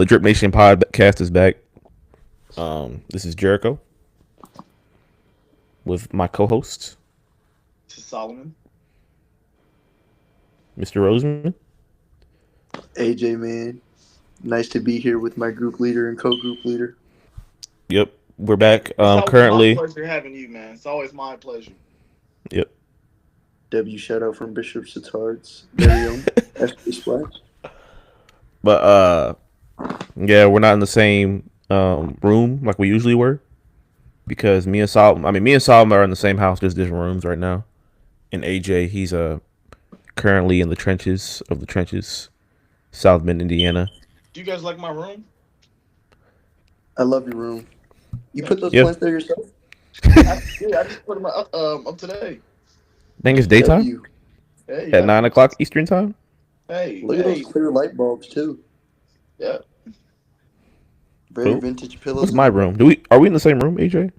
The Drip Nation podcast is back. This is Jericho with my co-host, To Solomon. Mr. Roseman. AJ, man. Nice to be here with my group leader and co-group leader. Yep, we're back. It's always my Currently, pleasure having you, man. It's always my pleasure. yep. W shout out from Bishop Sittard's very own SP Splash. But yeah, we're not in the same room like we usually were because me and Solomon are in the same house, just different rooms right now. And AJ, he's currently in the trenches of the trenches, South Bend, Indiana. Do you guys like my room? I love your room. You put those Yep. plants there yourself? I just put them up today. I think it's daytime W. Hey, at 9 o'clock Eastern time. Hey, Look at those clear light bulbs too. Yeah. Very Cool. vintage pillows. What's my room? Are we in the same room, AJ?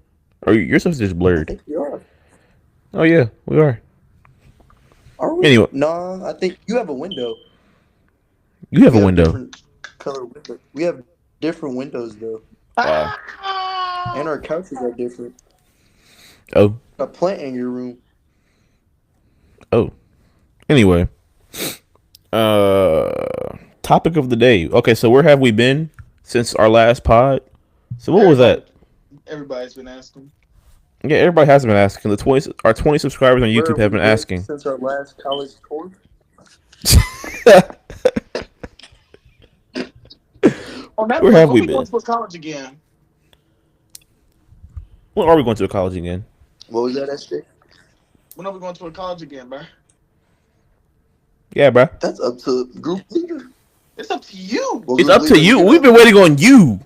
Or your stuff's just I blurred? think you are. Oh yeah, we are. Are we? Anyway, No, I think you have a window. you have We a window. different color window. We have different windows though, Wow. and our couches are different. Oh, A plant in your room. oh. Anyway, topic of the day. Okay, so where have we been since our last pod? So what was that? Everybody's been asking. Yeah, everybody has been asking. Our 20 subscribers on Where YouTube we have been asking. since our last college tour. Oh, that Where have we we been? going to college again? When are we going to college again? What was that, SJ? When are we going to a college again, bro? Yeah, bro. That's up to group leader. It's up to you. What It's group up to leader you. get We've up? been waiting on you.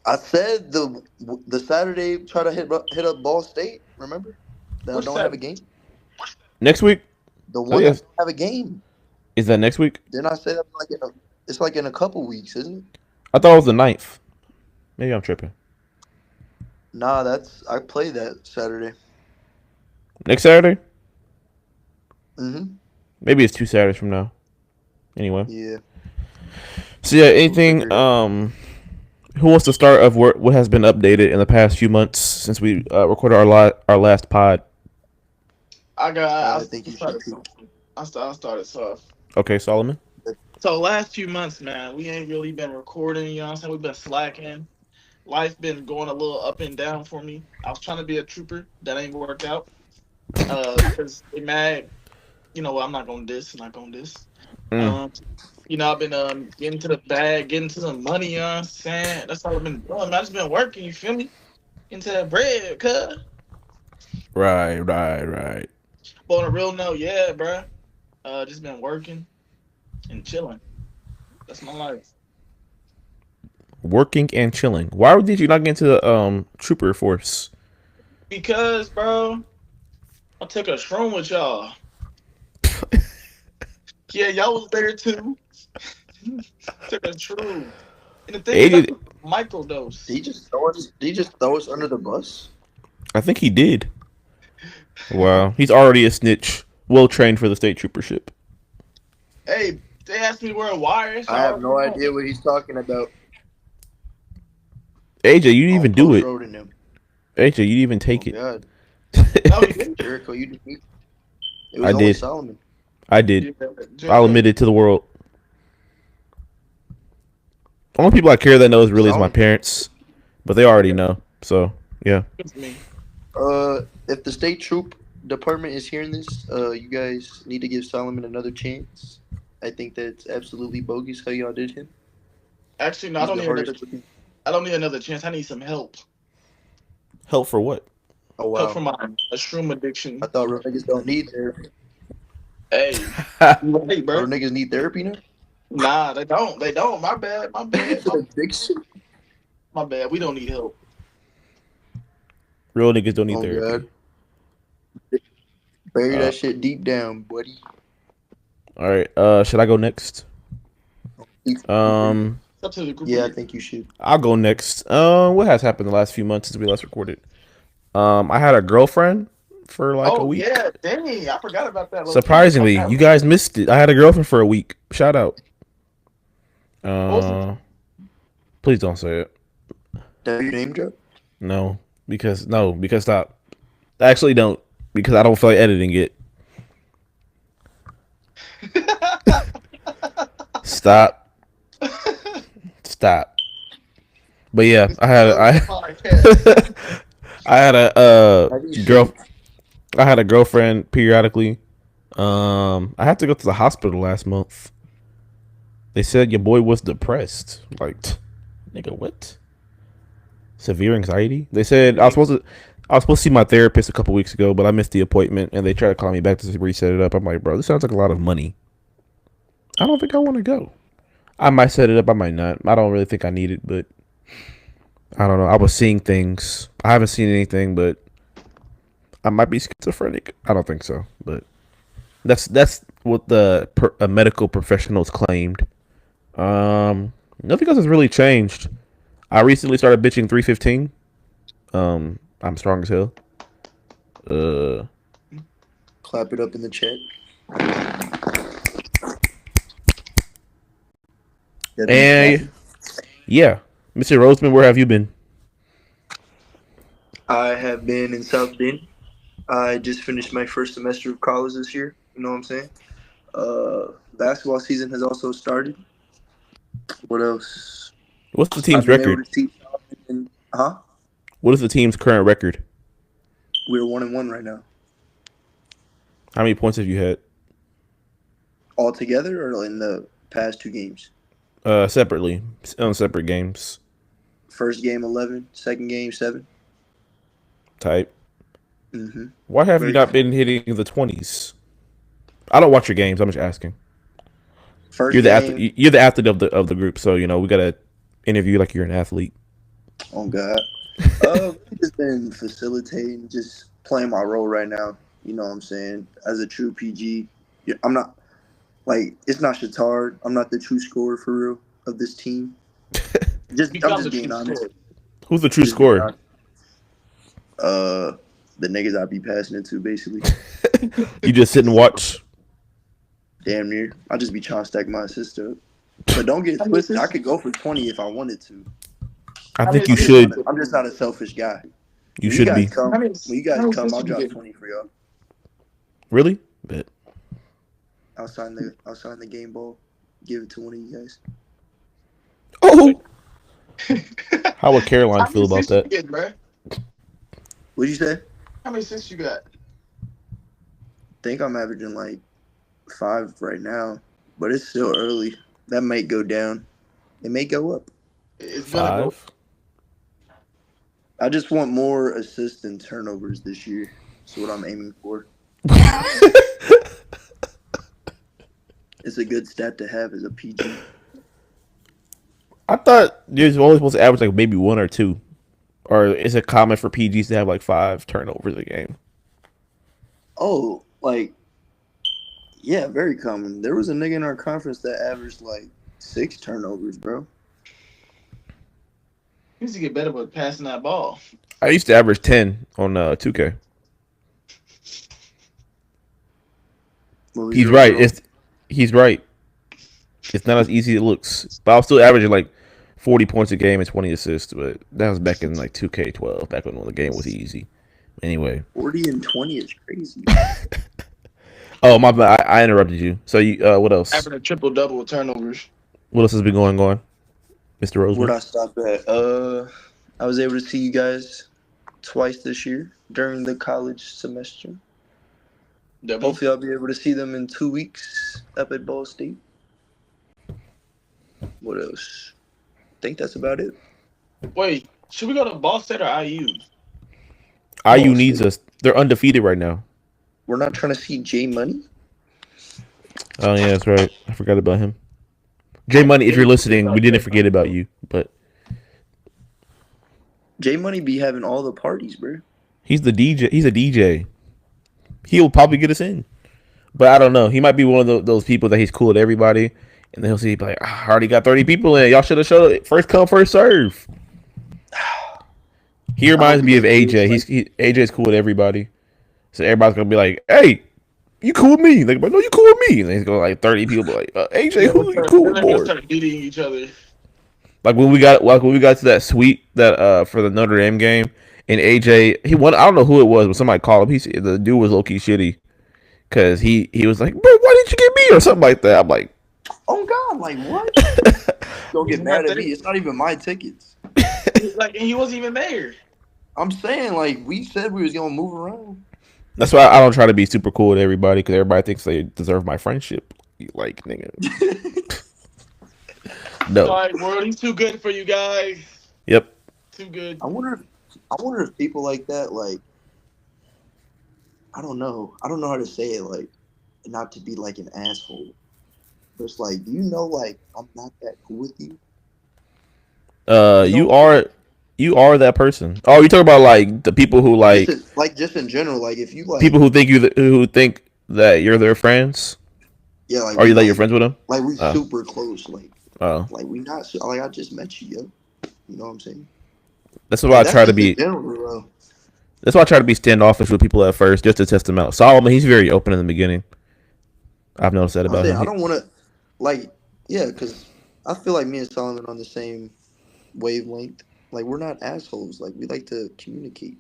I said the Saturday try to hit up Ball State. Remember? That Which don't Saturday? have a game. Next week? The one yes. that have a game. Is that next week? Didn't I say that it's like in a couple weeks, isn't it? I thought it was the 9th. Maybe I'm tripping. Nah, I played that Saturday. Next Saturday? Mm-hmm. Maybe it's 2 Saturdays from now. Anyway. Yeah. So yeah, anything who wants to start of what has been updated in the past few months since we recorded our last pod? I think you started. should. I started soft. Okay, Solomon. So last few months, man, we ain't really been recording. You know what I'm saying? We've been slacking. Life been going a little up and down for me. I was trying to be a trooper. That ain't worked out. Because they mad. You know what? I'm not gonna diss. Not gonna diss. You know, I've been getting to the bag, getting to the money. You know what I'm saying? That's all I've been doing. Man. I just been working. You feel me? Into that bread, cuz. Right. But on a real note, yeah, bro. Just been working and chilling. That's my life. Working and chilling. Why did you not get into the trooper force? Because, bro, I took a shroom with y'all. Yeah, y'all was there too. Took a shroom. And the thing is, that's a microdose. Did he just throw us under the bus? I think he did. Wow, he's already a snitch. Well trained for the state troopership. Hey, they asked me to wear a wire. So I have no idea what he's talking about. AJ, you didn't even do it. Him. AJ, you didn't even take it. God. No, you didn't. Jericho, you did. It was I only did. Solomon. I did. Yeah, I'll admit it to the world. The only people I care that knows really is my parents, but they already know. So yeah. It's me. If the state troop department is hearing this, you guys need to give Solomon another chance. I think that's absolutely bogus how y'all did him. Actually, no, I don't need another chance. I need some help. Help for what? Oh wow! Help for my shroom addiction. I thought real niggas don't need therapy. Hey, hey, bro. Real niggas need therapy now. Nah, they don't. They don't. My bad. Addiction. My bad. We don't need help. Real niggas don't need Oh therapy. God. Bury that shit deep down, buddy. All right. Should I go next? Up to the group. Yeah, I think you should. I'll go next. What has happened the last few months since we last recorded? I had a girlfriend for like a week. Yeah, dang, I forgot about that. Surprisingly, you guys missed it. I had a girlfriend for a week. Shout out. Uh, please don't say it. That your name drop? No, because stop. Actually, don't because I don't feel like editing it. Stop. Stop. But yeah, I had I had a girl. I had a girlfriend periodically. I had to go to the hospital last month. They said your boy was depressed. Like, nigga, what? Severe anxiety. They said I was supposed to see my therapist a couple weeks ago, but I missed the appointment, and they tried to call me back to reset it up. I'm like, bro, this sounds like a lot of money. I don't think I want to go. I might set it up. I might not. I don't really think I need it, but I don't know. I was seeing things. I haven't seen anything, but I might be schizophrenic. I don't think so, but that's what the medical professionals claimed. Nothing else has really changed. I recently started bitching 315. I'm strong as hell. Clap it up in the chat. And yeah, Mr. Roseman, where have you been? I have been in South Bend. I just finished my first semester of college this year. You know what I'm saying? Basketball season has also started. What else? What's the team's record? Huh? What is the team's current record? We're 1-1 right now. How many points have you had? All together or in the past 2 games? Separately, on separate games. First game 11, second game 7. Type. Mm-hmm. Why have you not been hitting the 20s? I don't watch your games. I'm just asking. You're the athlete of the group, so you know we gotta interview you like you're an athlete. Oh God. I've just been facilitating, just playing my role right now. You know what I'm saying? As a true PG, I'm not like it's not Shatard. I'm not the true scorer for real of this team. I'm just being honest. Who's the true scorer? The niggas I be passing it to, basically. You just sit and watch. Damn near. I'll just be trying to stack my assist up. But don't get twisted. I could go for 20 if I wanted to. I think you should. I'm just not a selfish guy. You should be. When you guys come, I'll drop 20 for y'all. Really? Bet. I'll sign the game ball. Give it to one of you guys. Oh. How would Caroline feel about that? What'd you say? How many assists you got? I think I'm averaging like 5 right now, but it's still early. That might go down. It may go up. It's 5. I just want more assists and turnovers this year. That's what I'm aiming for. It's a good stat to have as a PG. I thought you're only supposed to average like maybe 1 or 2. Or is it common for PGs to have like 5 turnovers a game? Oh, like, yeah, very common. There was a nigga in our conference that averaged like 6 turnovers, bro. He needs to get better with passing that ball. I used to average 10 on 2K. He's right. He's right. It's not as easy as it looks. But I was still averaging like 40 points a game and 20 assists. But that was back in like 2K12, back when the game was easy. Anyway. 40 and 20 is crazy. Oh, my bad. I interrupted you. So, you, what else? Averaging a triple-double with turnovers. What else has been going on, Mr. Roseman? Where'd I stop at? I was able to see you guys twice this year during the college semester. Hopefully I'll be able to see them in 2 weeks up at Ball State. What else? I think that's about it. Wait, should we go to Ball State or IU? IU needs us. They're undefeated right now. We're not trying to see J Money? Oh, yeah, that's right. I forgot about him. J Money, if you're listening, we didn't forget about you, but J Money be having all the parties, bro. He's the DJ. He's a DJ. He'll probably get us in, but I don't know. He might be one of those people that he's cool with everybody, and then he'll see like, I already got 30 people in. Y'all should have showed it. First come, first serve. He reminds me of AJ. AJ's cool with everybody, so everybody's gonna be like, "Hey, you cool with me? Like, no, you cool with me? And they go like 30 people, like, AJ, Yeah, who you cool they're with gonna more? start beating each other. Like when we got to that suite that for the Notre Dame game, and AJ he won. I don't know who it was, but somebody called him. The dude was low key shitty because he was like, bro, why didn't you get me or something like that. I'm like, Oh God, like what? Don't get He's not mad at there. me. It's not even my tickets. Like, and he wasn't even there. I'm saying, like, we said we was gonna move around. that's why I don't try to be super cool with everybody because everybody thinks they deserve my friendship. Like, nigga, no. Like, world, he's too good for you guys. Yep. Too good. I wonder if people like that, like, I don't know how to say it, like, not to be like an asshole. But it's like, do you know, like, I'm not that cool with you? You are that person. Oh, you talking about like the people who like Just in general, like, if you like, people who think that you're their friends, yeah, like or we you that you're like, friends with them. like we Oh. super close, Oh, like we not like I just met you, yo. You know what I'm saying? that's why Like, I that's try to just in be. general, bro. That's why I try to be standoffish with people at first, just to test them out. Solomon, he's very open in the beginning. I've noticed that I'm about saying him. I don't want to, like, yeah, because I feel like me and Solomon on the same wavelength. Like, we're not assholes. Like, we like to communicate.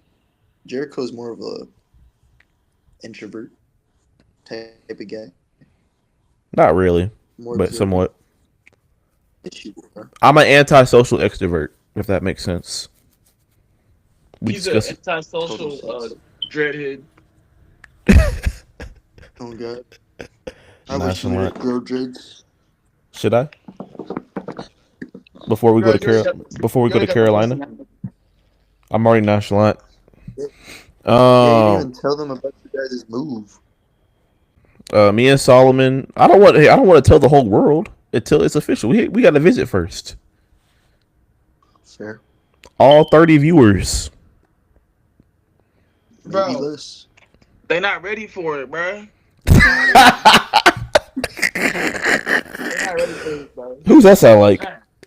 Jericho's more of a introvert type of guy, Not really, more but observant. somewhat. Yes, you are. I'm an antisocial extrovert, if that makes sense. We He's an discuss. antisocial Total sense. dreadhead. Oh God, I wish you Nonchalant. would grow dreads. Should I? Before we go to before we go to Carolina, I'm already nonchalant. Yeah, you didn't Um, even tell them about your guys' move. me and Solomon. I don't want to tell the whole world until it's official. We got to visit first. Fair. All 30 viewers. Maybe Bro. less. They not ready for it, bro. They not ready for it, bro. Who's that sound like?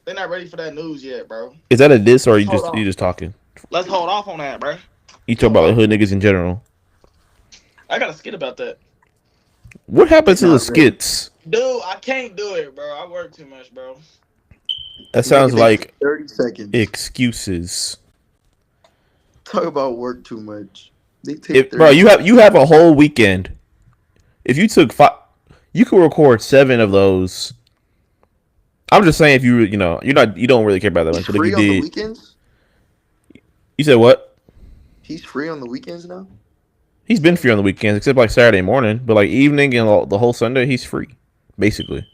They're not ready for that news yet, bro. Is that a diss or are Hold on. you just talking? Let's hold off on that, bro. You talk about like hood niggas in general. I got a skit about that. What happened to Not the ready. skits? Dude, I can't do it, bro. I work too much, bro. That sounds Nigga, they like take 30 seconds. excuses. Talk about work too much. They take 30 Bro, you have a whole weekend. If you took 5, you could record 7 of those. I'm just saying, if you you don't really care about that He's much, but if free you on the did, weekends? you said what? He's free on the weekends now? He's been free on the weekends, except like Saturday morning, but like evening and the whole Sunday, he's free, basically.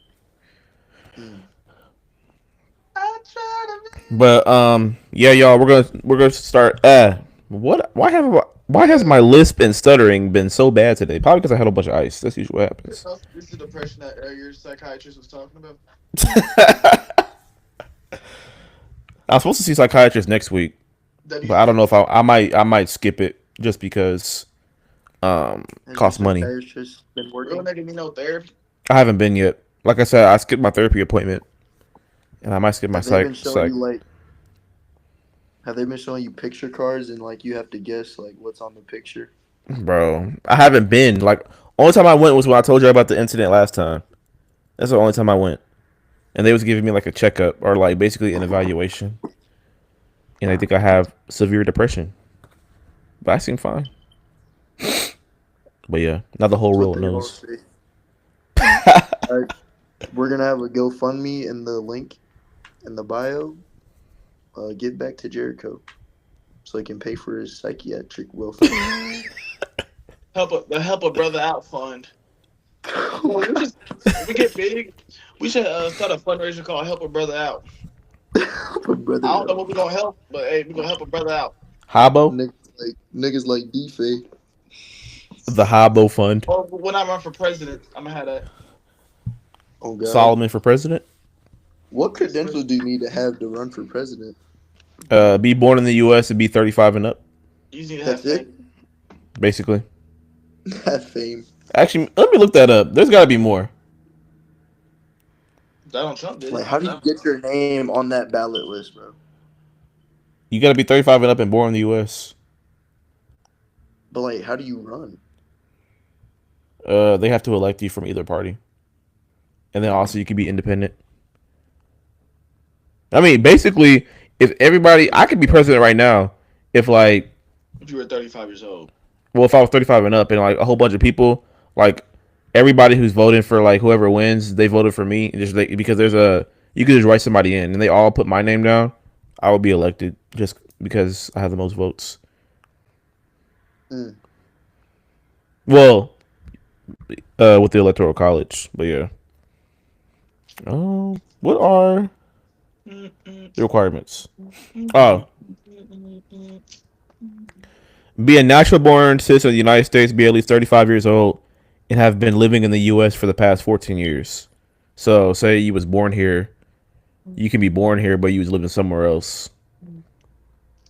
But yeah, y'all, we're gonna start. What? Why has my lisp and stuttering been so bad today? Probably because I had a bunch of ice. That's usually what happens. This is the depression that your psychiatrist was talking about. I'm supposed to see a psychiatrist next week, but I don't know if I might skip it just because costs money. Psychiatrist been Real working. nigga need no therapy. I haven't been yet. Like I said, I skipped my therapy appointment, and I might skip my Have they been psych. showing you, like, have they been showing you picture cards and like you have to guess like what's on the picture? Bro, I haven't been. Like, only time I went was when I told you about the incident last time. That's the only time I went, and they was giving me like a checkup or like basically an evaluation, and I think I have severe depression, but I seem fine. But yeah, not the whole That's world what they all knows. say. Alright, we're gonna have a GoFundMe in the link in the bio. Give back to Jericho so he can pay for his psychiatric welfare. Help a brother out fund. If we get big, we should start a fundraiser called Help a Brother Out. Brother, I don't know what we're gonna help, but hey, we're gonna help a brother out. Habo, niggas like D-Fay. the Habo Fund. Or when I run for president, I'm gonna have that. Oh God. Solomon for president. What credentials do you need to have to run for president? Be born in the U.S. and be 35 and up, You just need to have That's it? fame. basically. Have fame. Actually, let me look that up. There's got to be more. Donald Trump did. Like, how do you get your name on that ballot list, bro? You got to be 35 and up and born in the U.S. But like, how do you run? They have to elect you from either party, and then also you can be independent. I mean, basically, if everybody, I could be president right now. If like, If you were 35 years old. well, if I was 35 and up, and like a whole bunch of people, like everybody who's voting for like whoever wins, they voted for me. Just like, because there's a, you could just write somebody in, and they all put my name down. I will be elected just because I have the most votes. Mm. Well, with the electoral college, but yeah. What are the requirements? Oh, be a natural born citizen of the United States, be at least 35 years old, and have been living in the U.S. for the past 14 years. So, say you was born here, you can be born here, but you was living somewhere else.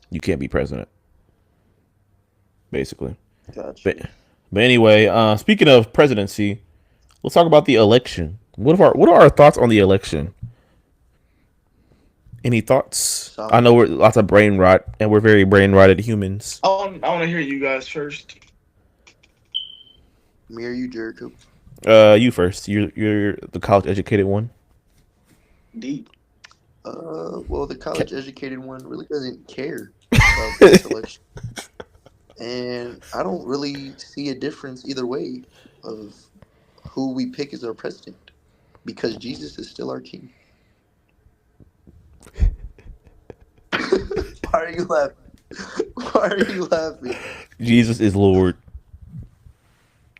You can't be president, basically. Gotcha. But anyway, speaking of presidency, let's talk about the election. What are our thoughts on the election? Any thoughts? I know we're lots of brain rot, and we're very brain rotted humans. I want to hear you guys first. Me or you, Jericho? You first. You're the college educated one. Deep. Well, the college educated one really doesn't care about this election, and I don't really see a difference either way of who we pick as our president, because Jesus is still our king. Why are you laughing? Why are you laughing? Jesus is Lord.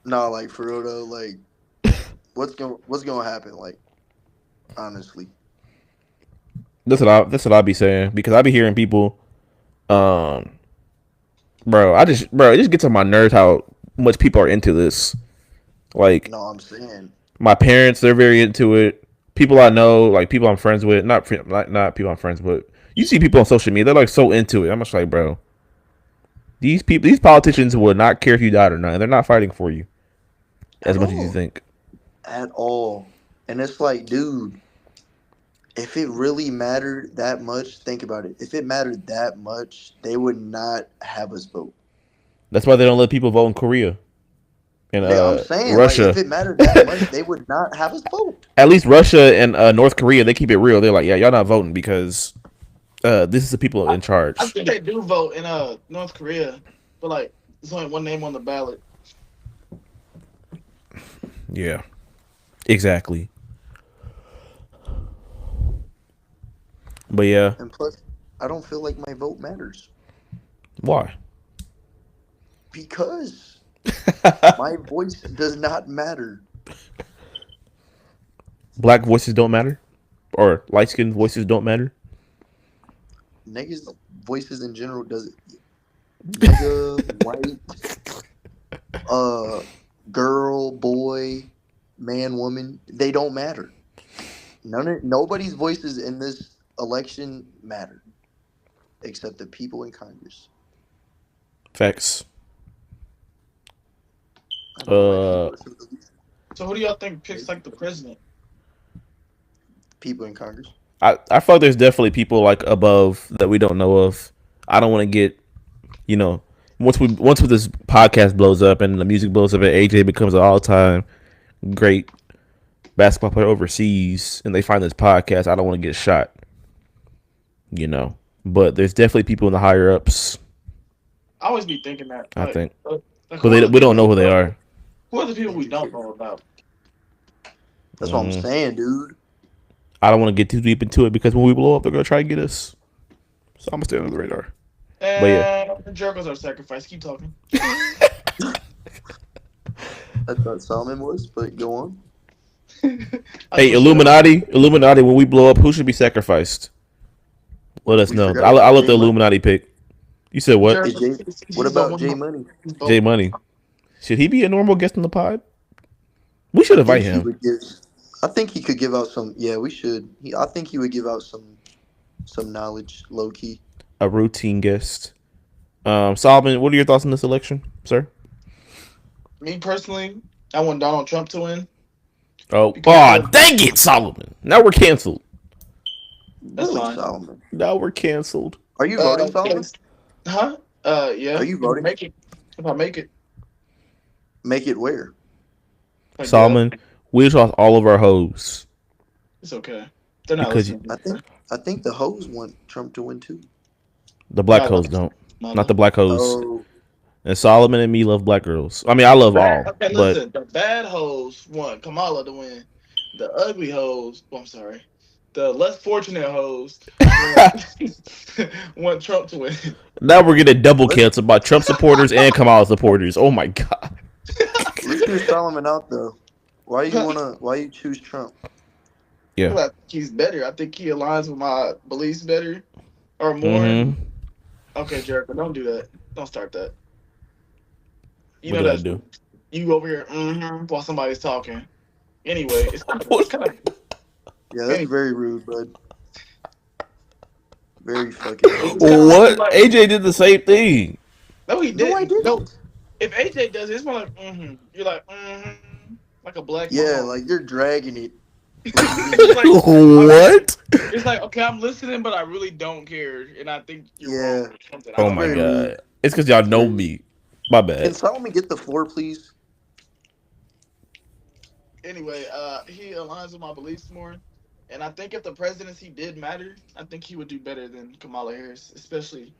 No, like for real though, like what's gonna happen? Like honestly, That's what I be saying, because I be hearing people, bro. It just gets on my nerves how much people are into this. Like, no, I'm saying my parents, they're very into it. People I know, like people I'm friends with, not people I'm friends with. You see people on social media, they're like so into it. I'm just like, bro, these politicians would not care if you died or not. They're not fighting for you as much as you think. At all. And it's like, dude, if it really mattered that much, think about it. If it mattered that much, they would not have us vote. That's why they don't let people vote in Korea and Yeah, I'm saying, Russia. like, if it mattered that much, they would not have us vote. At least Russia and North Korea, they keep it real. They're like, yeah, y'all not voting because this is the people in charge. I think they do vote in North Korea, but like there's only one name on the ballot. Yeah, exactly. But yeah, And plus, I don't feel like my vote matters why? because my voice does not matter. Black voices don't matter, or light skinned voices don't matter. Niggas' voices in general doesn't. Nigga, white, girl, boy, man, woman, they don't matter. Nobody's voices in this election matter, except the people in Congress. Facts. So who do y'all think picks like the president? People in Congress. I feel like there's definitely people like above that we don't know of. I don't want to get, once this podcast blows up and the music blows up and AJ becomes an all time great basketball player overseas and they find this podcast, I don't want to get shot. But there's definitely people in the higher ups. I always be thinking that. I think, but we don't know who they are. Who are the people we don't know about? That's what I'm saying, dude. I don't want to get too deep into it because when we blow up, they're gonna try to get us. So I'm gonna stay under the radar. And but yeah, Jericho's our sacrifice. Keep talking. I thought Solomon was, but go on. Hey, Illuminati. When we blow up, who should be sacrificed? Let us know. I'll let the Illuminati pick. You said what? Hey, what about J Money? J Money. Should he be a normal guest on the pod? We should invite him. I think he could give out some. Yeah, we should. I think he would give out some knowledge, low key. A routine guest. Solomon, what are your thoughts on this election, sir? Me personally, I want Donald Trump to win. Oh, dang it, Solomon! Now we're canceled. That's fine. Solomon. Now we're canceled. Are you voting, Solomon? Huh? Yeah. Are you voting? If I make it. Make it where? Like, Solomon, we just lost all of our hoes it's okay. They're not because listening. I think the hoes want Trump to win too. the black No, hoes no, don't. no, Not no. the black hoes. Oh, And Solomon and me love black girls. I mean, I love all, Okay, but listen. The bad hoes want Kamala to win. The ugly hoes, I'm sorry. The less fortunate hoes want, want Trump to win. now we're getting double let's canceled by Trump supporters and Kamala supporters. Oh my god. let's hear Solomon out though. Why you choose Trump? Yeah. I think he's better. I think he aligns with my beliefs better or more. Mm-hmm. Okay, Jericho, don't do that. Don't start that. You What know did I that's do? you over here while somebody's talking. Anyway, it's kind of Yeah, that's anyway, very rude, bud. Very fucking it's rude. kind of like you What? like. AJ did the same thing. No, he No, I didn't. No, didn't. if AJ does it, it's more like You're like like a black Yeah, Mahomes. like you're dragging it. It's like What? it's like okay, I'm listening, but I really don't care, and I think you're Yeah. wrong or something. I Oh don't my very know. rude. god. It's because y'all know me. My Can bad. Solomon get the floor, please? Anyway, he aligns with my beliefs more, and I think if the presidency did matter, I think he would do better than Kamala Harris, especially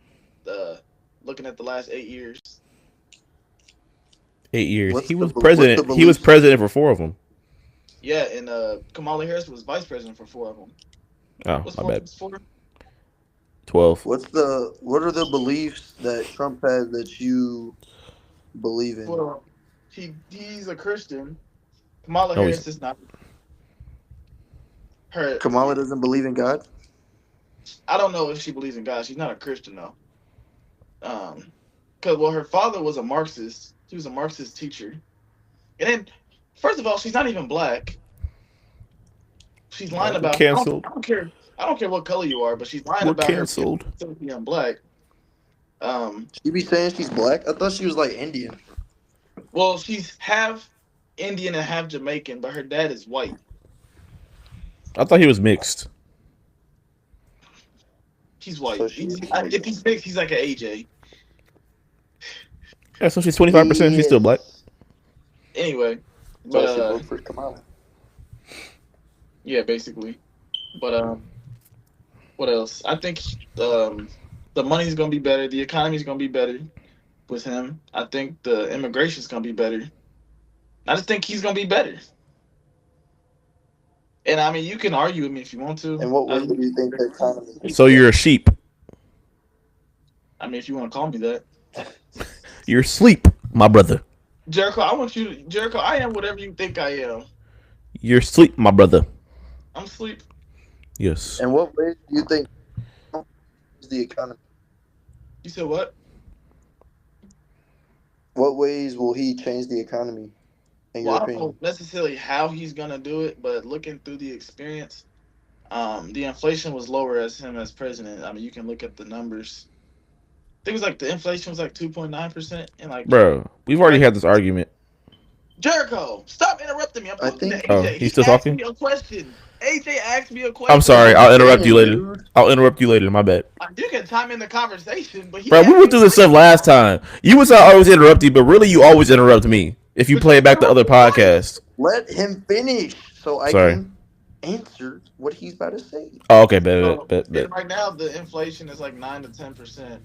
looking at the last 8 years. 8 years. What's He was what's the president. He was beliefs? president for 4 of them. Yeah, and Kamala Harris was vice president for 4 of them. Oh, What's my 4 bad. plus 4? 12. What are the beliefs that Trump has that you believe in? Well, he's a Christian. Kamala No, Harris he's is not. Her, Kamala doesn't believe in God? I don't know if she believes in God. She's not a Christian though. Because her father was a Marxist. He was a Marxist teacher. And then, first of all, she's not even black. She's lying we're about. canceled. I don't care. I don't care what color you are, but she's lying We're about her canceled. being black. She be saying she's black? I thought she was like Indian. Well, she's half Indian and half Jamaican, but her dad is white. I thought he was mixed. He's white. So she is white. If he's mixed, he's like an AJ. Yeah, so she's 25%. She's still black. Anyway, So I should but vote for Kamala. yeah, basically. But what else? I think the money's gonna be better. The economy's gonna be better with him. I think the immigration's gonna be better. I just think he's gonna be better. And I mean, you can argue with me if you want to. In what way do you think the economy? So you're a sheep. I mean, if you want to call me that, You're asleep, my brother. Jericho. I want you, Jericho. I am whatever you think I am. You're asleep, my brother. I'm asleep. Yes. In what way do you think the economy? You said what? What ways will he change the economy? In Well, your I don't opinion? know necessarily how he's gonna do it, but looking through the experience, the inflation was lower as him as president. I mean, you can look at the numbers. I think it was like the inflation was like 2.9%, and like Bro, we've already had this argument. Jericho, stop interrupting me. I'm I talking to think- Oh, AJ. he's He still asked talking? me a question. AJ asked me a question. I'm sorry. I'll interrupt you later. Dude. I'll interrupt you later. My bad. You can time in the conversation, but he Bro, we asked went me through a this stuff last time. You was always interrupt you, but really you always interrupt me. If you But play you back the other interrupted podcast. Let him finish so I Sorry. can answer what he's about to say. Oh, okay, bet. And right now, the inflation is like 9 to 10%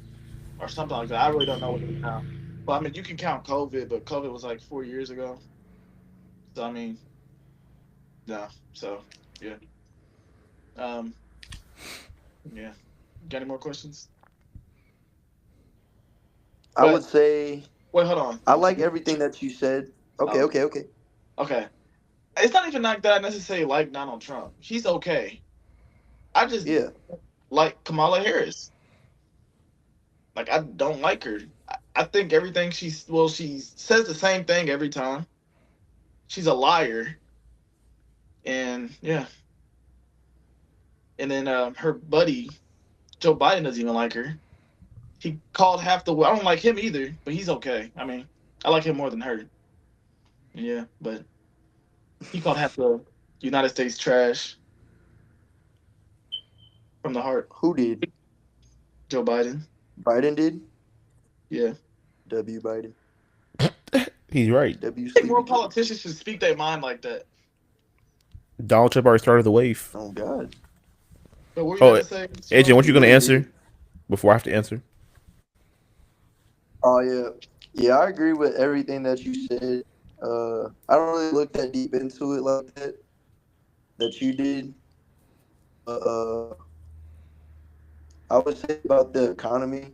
or something like that. I really don't know what it is now. But I mean, you can count COVID, but COVID was like 4 years ago. So I mean, yeah. So yeah. Yeah. Got any more questions? I would say Wait, hold on. I like everything that you said. Okay, Oh. okay. Okay. It's not even like that I necessarily like Donald Trump. He's okay. I just Yeah. like Kamala Harris. Like, I don't like her. I think everything she says the same thing every time. She's a liar. And yeah. And then her buddy, Joe Biden, doesn't even like her. He called half the world. I don't like him either, but he's okay. I mean, I like him more than her. Yeah, but he called half the United States trash. From the heart. Who did? Joe Biden. Biden did? Yeah. W. Biden. He's right. W I think more sleepy. politicians should speak their mind like that. Donald Trump already started the wave. Oh God. But what were you Oh, gonna say? AJ, what you gonna Really answer did. before I have to answer? Oh yeah, yeah. I agree with everything that you said. I don't really look that deep into it like that you did. I would say about the economy.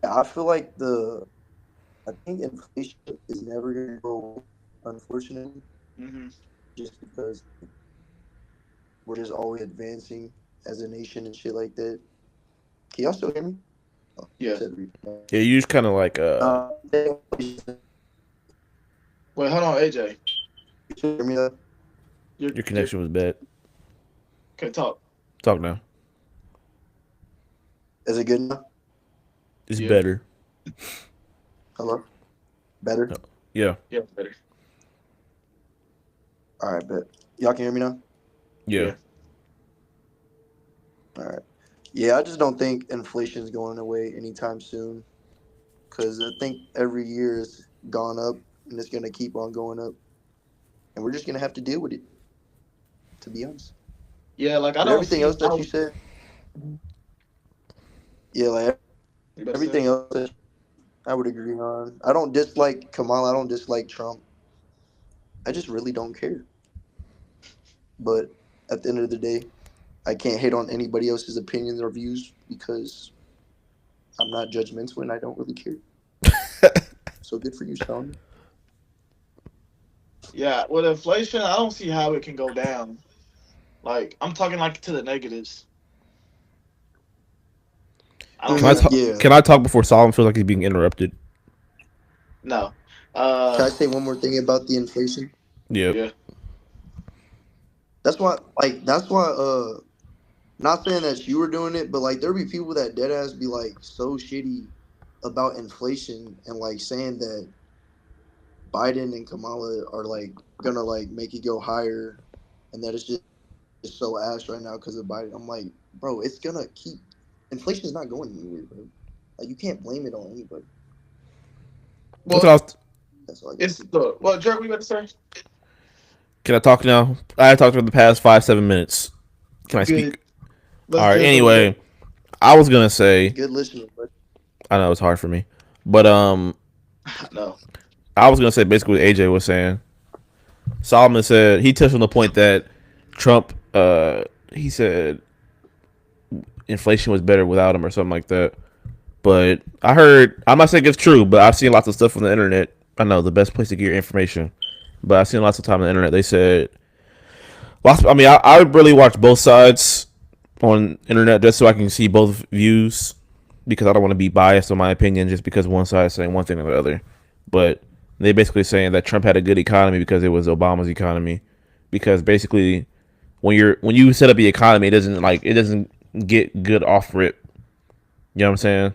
I feel like I think inflation is never gonna go away, unfortunately, Mm-hmm. just because we're just always advancing as a nation and shit like that. Can y'all still hear me? Oh, Yeah. Yeah, you just kind of like you Wait, hold on, AJ. still hear me though? your connection was bad. Okay, talk. Talk now. Is it good now? It's Yeah. better. Hello? Better? Yeah. Yeah, better. All right, bet. Y'all can hear me now? Yeah. All right. Yeah, I just don't think inflation is going away anytime soon because I think every year it's gone up and it's going to keep on going up. And we're just going to have to deal with it, to be honest. Yeah, like I But don't everything see else that how- you said, yeah, like You better everything say. else that I would agree on. I don't dislike Kamala. I don't dislike Trump. I just really don't care. But at the end of the day, I can't hate on anybody else's opinions or views because I'm not judgmental and I don't really care. So good for you, Sean. Yeah, with inflation, I don't see how it can go down. Like I'm talking like to the negatives. I don't Can I see. talk? Yeah. Can I talk before Solomon feels like he's being interrupted? No. Can I say one more thing about the inflation? Yeah. Yeah. That's why, not saying that you were doing it, but like there be people that dead ass be like so shitty about inflation and like saying that Biden and Kamala are like gonna like make it go higher, and that it's just so ass right now because of Biden. I'm like, bro, it's gonna keep. Inflation's not going anywhere, bro. Like you can't blame it on anybody. That's what Well, That's all I got. it's look. Well, Jerry, what you about to say? Can I talk now? I talked for the past 5-7 minutes. Can I speak? Good. Let's All right. get Anyway, I was gonna say Good listening, but I know it's hard for me, but no. I was gonna say basically what AJ was saying. Solomon said he touched on the point that Trump he said inflation was better without him or something like that. But I heard, I'm not saying it's true, but I've seen lots of stuff on the internet. I know the best place to get your information, but I've seen lots of time on the internet. They said, I mean, I would really watch both sides on internet just so I can see both views because I don't want to be biased on my opinion just because one side is saying one thing or the other. But they basically saying that Trump had a good economy because it was Obama's economy. Because basically, when you set up the economy, it doesn't get good off rip. You know what I'm saying?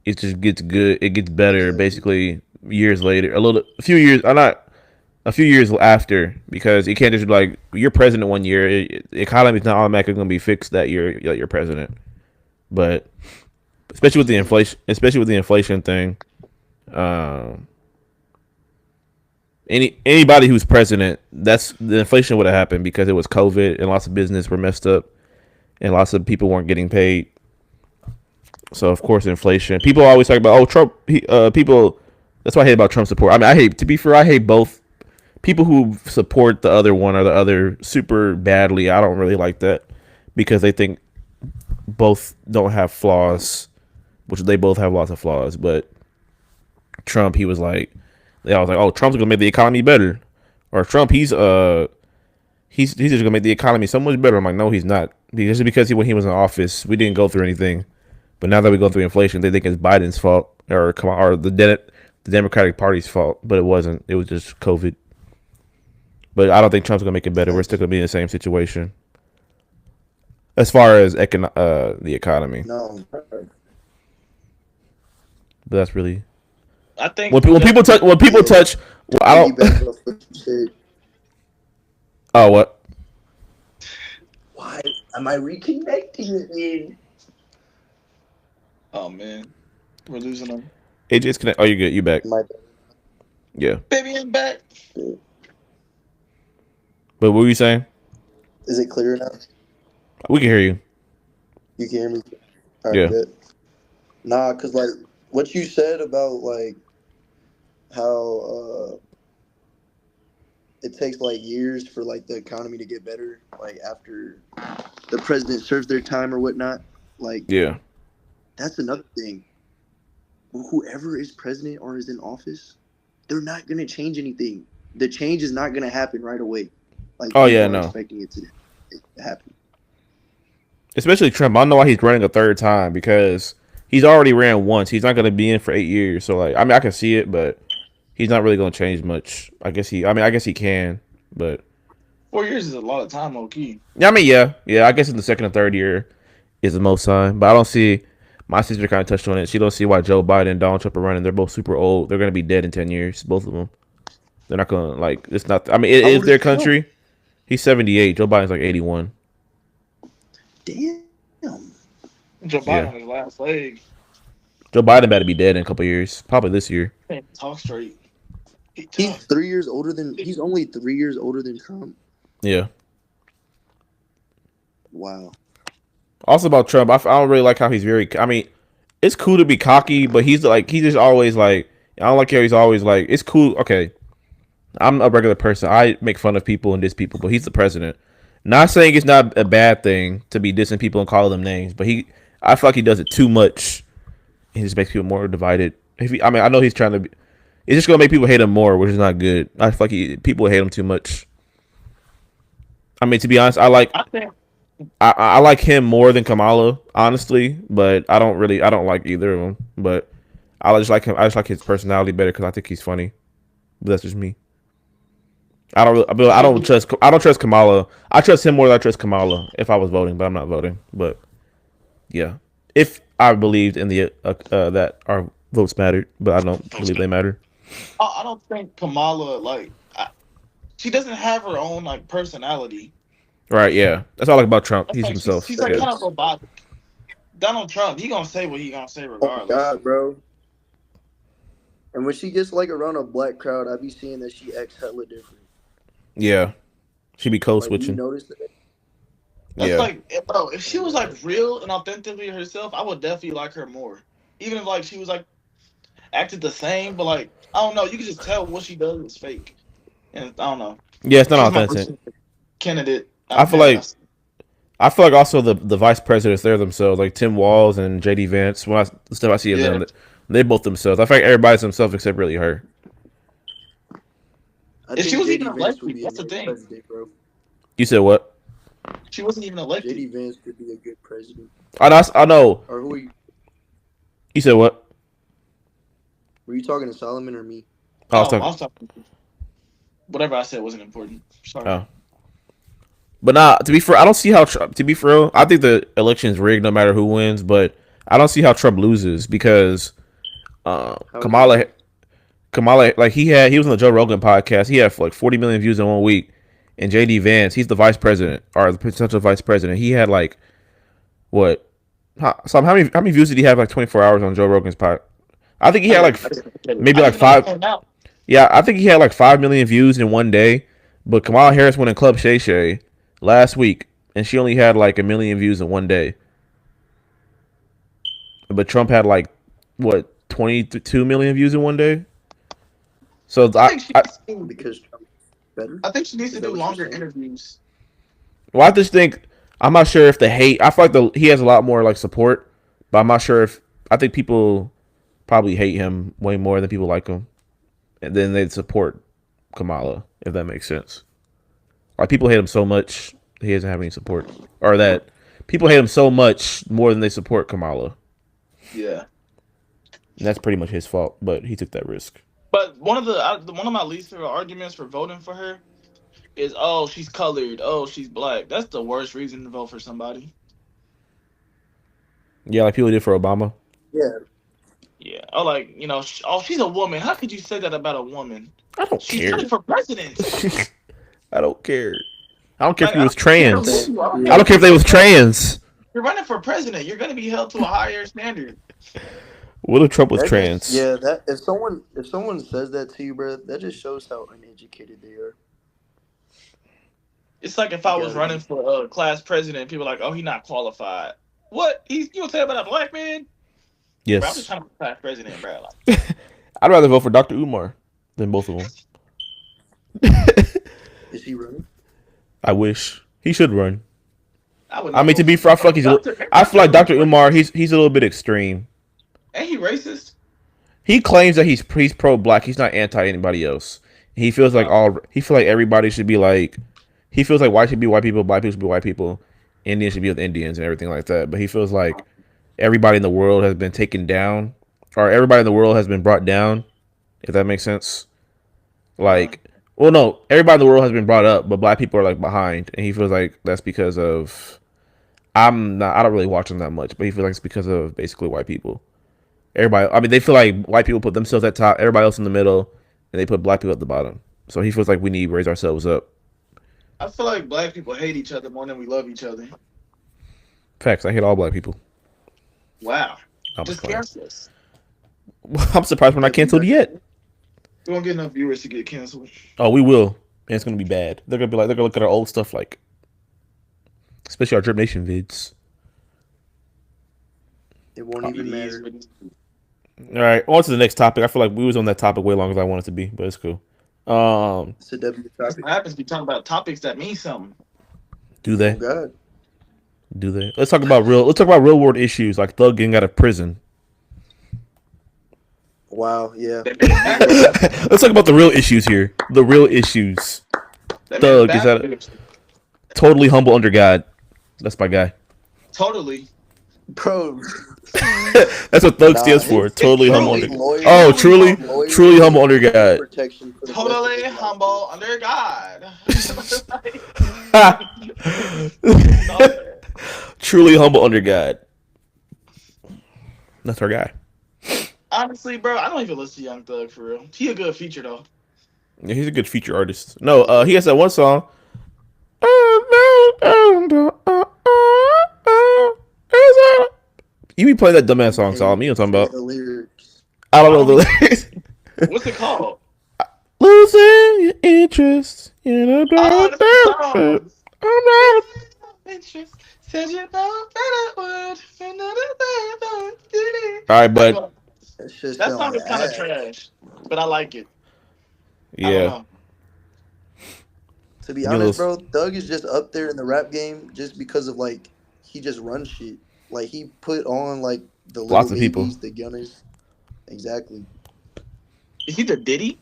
It just gets good. It gets better basically years later. A few years after, because you can't just be like you're president one year. The economy's not automatically going to be fixed that year that you're president. But especially with the inflation thing, anybody who's president, that's the inflation would have happened because it was COVID and lots of business were messed up and lots of people weren't getting paid. So of course inflation. People always talk about Trump. People. That's what I hate about Trump support. I mean, I hate both. People who support the other one or the other super badly. I don't really like that because they think both don't have flaws, which they both have lots of flaws. But Trump, he was like, they all was like, oh, Trump's gonna make the economy better, or Trump, he's just gonna make the economy so much better. I'm like, no, he's not. Just because when he was in office, we didn't go through anything. But now that we go through inflation, they think it's Biden's fault or the Democratic Party's fault. But it wasn't. It was just COVID. But I don't think Trump's gonna make it better. We're still gonna be in the same situation as far as the economy. no. But that's really I think when people touch. Well, I don't. Piggyback off what you said. Oh, what? Why am I reconnecting again? Oh man, we're losing them. AJ's connect. Oh, you're good. You back? My Yeah. Baby, I'm back. But what were you saying? Is it clear now? We can hear you. You can hear me? All right, Yeah. bet. Nah, cause like what you said about like how it takes like years for like the economy to get better, like after the president serves their time or whatnot. Like Yeah. that's another thing. Whoever is president or is in office, they're not gonna change anything. The change is not gonna happen right away, like Oh people yeah, are no. expecting it to happen. Especially Trump. I don't know why he's running a third time because he's already ran once. He's not going to be in for 8 years. So like, I mean, I can see it, but he's not really going to change much. I guess he can, but 4 years is a lot of time, low key. yeah, I mean, yeah. I guess in the second and third year is the most time, but I don't see. My sister kind of touched on it. She don't see why Joe Biden and Donald Trump are running. They're both super old. They're going to be dead in 10 years, both of them. They're not going to like. It's not. I mean, it How is old their is Trump? country. He's 78. Joe Biden's like 81. Damn. Joe Biden Yeah. on his last leg. Joe Biden about to be dead in a couple years, probably this year. Can't talk straight. He He's tough. 3 years older than. He's only 3 years older than Trump. Yeah. Wow. Also about Trump, I don't really like how he's very. I mean, it's cool to be cocky, but he's just always like. I don't like how he's always like. It's cool. Okay, I'm a regular person. I make fun of people and diss people, but he's the president. Not saying it's not a bad thing to be dissing people and calling them names, but I feel like he does it too much. He just makes people more divided. I mean, I know he's trying to be. It's just gonna make people hate him more, which is not good. I feel like people hate him too much. I mean, to be honest, I think I like him more than Kamala, honestly, but I don't like either of them. But I just like him. I just like his personality better because I think he's funny. But that's just me. I don't trust Kamala. I trust him more than I trust Kamala if I was voting, but I'm not voting. But yeah, if I believed in the that our votes mattered, but I don't believe they matter. I don't think Kamala she doesn't have her own like personality. Right? Yeah, that's all I like about Trump. That's He's like himself. she's like Yeah. kind of robotic. Donald Trump, he gonna say what he gonna say Oh my regardless. God, bro. And when she gets like around a black crowd, I be seeing that she acts hella different. Yeah, she be code Like, do you switching. notice that? That's Yeah. like, bro, if she was like real and authentically herself, I would definitely like her more. Even if like she was like acted the same, but like I don't know, you can just tell what she does is fake. And I don't know. Yeah, it's not She's my authentic. first candidate. I feel like also the vice presidents, they're themselves, like Tim Walz and JD Vance. When the stuff I see of them, they both themselves. I feel like everybody's themselves except really her. I If think she was JD even Vance elected, would be a that's the good thing. president, bro. You said what? She wasn't even elected. JD Vance could be a good president. I know. Or who are you? You said what? Were you talking to Solomon or me? I was talking. talking. Whatever I said wasn't important. Sorry. Oh. But nah, to be fair, I don't see how Trump. To be fair, I think the election is rigged no matter who wins. But I don't see how Trump loses because Kamala, like he was on the Joe Rogan podcast. He had like 40 million views in 1 week. And JD Vance, he's the vice president or the potential vice president. He had like what? So how many views did he have like 24 hours on Joe Rogan's podcast? I think he had like maybe like 5. Yeah, I think he had like 5 million views in 1 day. But Kamala Harris went in Club Shay Shay last week, and she only had like 1 million views in 1 day. But Trump had like what 22 million views in 1 day. So Because Trump's better. I think she needs to Is that do what you're longer saying? interviews. well, I just think I'm not sure if the hate. I feel like he has a lot more like support, but I'm not sure if I think people probably hate him way more than people like him, and then they'd support Kamala if that makes sense. Like people hate him so much he doesn't have any support, or that people hate him so much more than they support Kamala. Yeah. And that's pretty much his fault, but he took that risk. But one of my least favorite arguments for voting for her is, oh, she's colored, oh, she's black. That's the worst reason to vote for somebody. Yeah, like people did for Obama. Yeah. Yeah. Oh, like, she's a woman. How could you say that about a woman? I don't She's care. running for president. I don't care. I don't care Like, if he was I don't care trans. who you are. I don't care if they was trans. You're running for president. You're going to be held to a higher standard. What if Trump was That just trans? yeah. That if someone says that to you, bro, that just shows how uneducated they are. It's like if You I was gotta running be. for class president, people are like, "Oh, he's not qualified." What? You gonna tell about a black man? Bro, I'm just Yes. trying to be class president, bro. Like, I'd rather vote for Dr. Umar than both of them. Is he running? I wish he should run. I would I not mean, to vote be for fair, I feel like Doctor. I feel like Dr. Umar Umar. He's a little bit extreme. ain't he racist? He claims that he's pro black. He's not anti anybody else. He feels like Oh, everybody should be like. He feels like white should be white people, black people should be white people, Indians should be with Indians and everything like that. But he feels like everybody in the world has been taken down, or everybody in the world has been brought down. If that makes sense. uh, Like, well, no, everybody in the world has been brought up, but black people are like behind, and he feels like that's because of. I don't really watch him that much, but he feels like it's because of basically white people. Everybody, I mean, they feel like white people put themselves at top, everybody else in the middle, and they put black people at the bottom. So he feels like we need to raise ourselves up. I feel like black people hate each other more than we love each other. Facts. I hate all black people. Wow, I'm just playing. cancel us. I'm surprised we're not canceled yet. We won't get enough viewers to get canceled. Oh, we will, and it's gonna be bad. They're gonna be like, they're gonna look at our old stuff, like, especially our Drip Nation vids. It won't Probably even is, matter. All right, on to the next topic. I feel like we was on that topic way longer than I wanted to be, but it's cool. It's a W That's topic. what happens. We talking about topics that mean something. Do Oh they? God. Do they? Let's talk about real world issues like Thug getting out of prison. Wow. Yeah. That made bad. Let's talk about the real issues here. The real issues. That Thug made is bad. that totally humble under God. That's my guy. Totally. Bro. That's what Thug Nah, stands for. it's Totally humble truly. under. Lawyer, Oh, truly, lawyer, truly humble under God. protection for the rest of Totally his life. humble under God. Truly humble under God. That's our guy. Honestly, bro, I don't even listen to Young Thug for real. He a good feature though. Yeah, he's a good feature artist. No, he has that one song. You be playing that dumbass song, Solomon. You know what I'm talking about? The lyrics. I don't know I the don't lyrics. What's it called? Losing your interest in a Oh, that's the song. I'm not. Interest. Said you know that I would. All right, but That shit That sound song like is kind of ass. trash, but I like it. I don't yeah, know. To be You know honest, those- bro, Thug is just up there in the rap game just because of like he just runs shit. Like he put on like the little Lots of people. babies, the Gunners. Exactly. Is he the Diddy?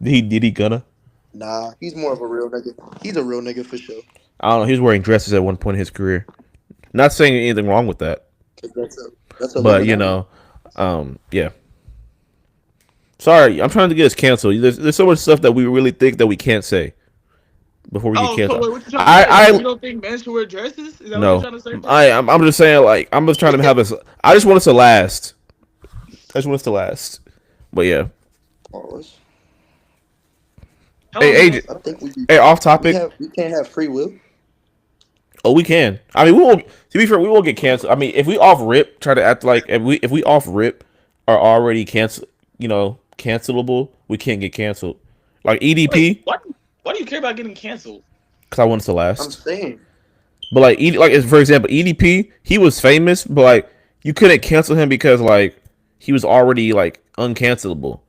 did he gonna? Nah, he's more of a real nigga. He's a real nigga for sure. I don't know. He was wearing dresses at one point in his career. Not saying anything wrong with that, That's a but you Illuminati. know, yeah. Sorry, I'm trying to get us canceled. There's so much stuff that we really think that we can't say before we get Oh, so canceled. wait, what you trying to say? I You don't think men should wear dresses? Is that what no, you're trying to say? I'm just saying like I'm just trying to have us. I just want us to last. I just want us to last. But yeah. Pause. How Hey, long agent. I think Hey, off topic. we can't have free will. Oh, we can. I mean, we won't. To be fair, we won't get canceled. I mean, if we off rip, try to act like if we off rip are already cancelable, we can't get canceled. Like EDP, Wait, why do you care about getting canceled? because I want us to I'm last. saying. But like, for example, EDP, he was famous, but like you couldn't cancel him because like he was already like uncancelable.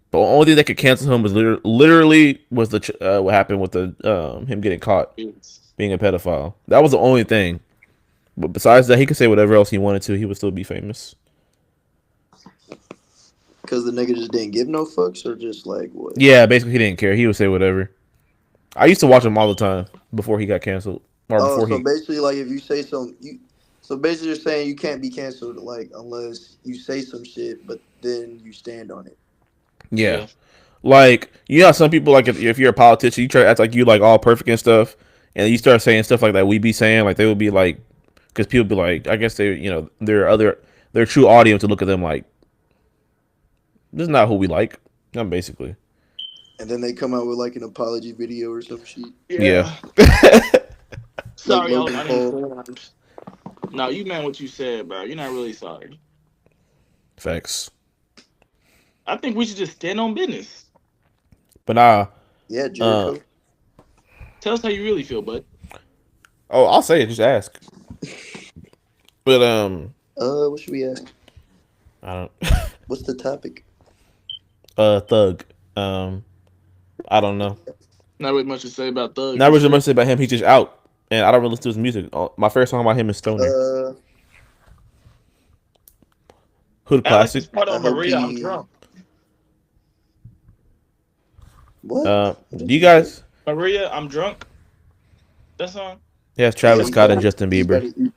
But the only thing that could cancel him was literally was the what happened with the him getting caught being a pedophile. That was the only thing. But besides that, he could say whatever else he wanted to. He would still be famous. Because the nigga just didn't give no fucks, or just like what? Yeah, basically he didn't care. He would say whatever. I used to watch him all the time before he got canceled, or Oh, before so he. basically, like if you say so basically you're saying you can't be canceled, like unless you say some shit, but then you stand on it. Yeah. Like, you know, some people, like, if you're a politician, you try to act like you, like, all perfect and stuff, and you start saying stuff like that we be saying, like, they would be like, because people be like, I guess they, you know, their true audience to look at them like, this is not who we like. Not basically. And then they come out with like an apology video or some shit. Yeah. Sorry, I was Logan Paul. uninformed. No, you meant what you said, bro. You're not really sorry. Facts. I think we should just stand on business. But nah. Yeah, Jericho. Tell us how you really feel, bud. Oh, I'll say it. Just ask. But What should we ask? I don't. What's the topic? Thug. I don't know. Not really much to say about Thug. Not really much to say about him. He's just out, and I don't really listen to his music. My favorite song about him is Stoner. Hood I like classic. this part I on hope Maria. I'm he- drunk. What? Do you guys? Maria, I'm drunk. That song. Yes, Travis Yeah, Scott and Justin He's about Bieber. to eat-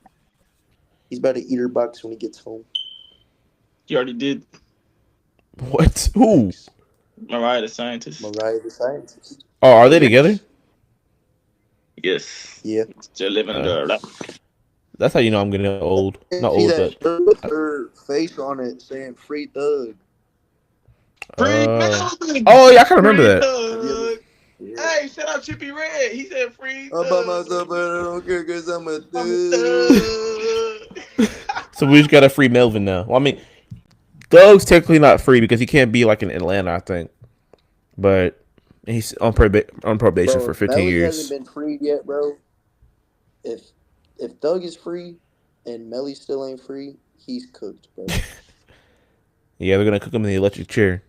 He's about to eat her box when he gets home. You already did. What? Who? Mariah the Scientist. Mariah the Scientist. Oh, are they together? Yes. Yeah. Still living the life. That's how you know I'm getting old. Not See old, that but shirt with her face on it saying "Free Thug." Free Oh. Melvin! Oh, yeah, I kinda remember Free that. Thug! Yeah. Hey, shout out Chippy Red. He said free I'm by Thug. myself, but I don't care because I'm a I'm thug. a thug. so we just got a free Melvin now. Well, I mean, Thug's technically not free because he can't be like in Atlanta, I think. But he's on probation Bro, for 15 Melly years. hasn't been freed yet, bro. If Thug is free and Melly still ain't free, he's cooked, bro. Yeah, they're gonna cook him in the electric chair.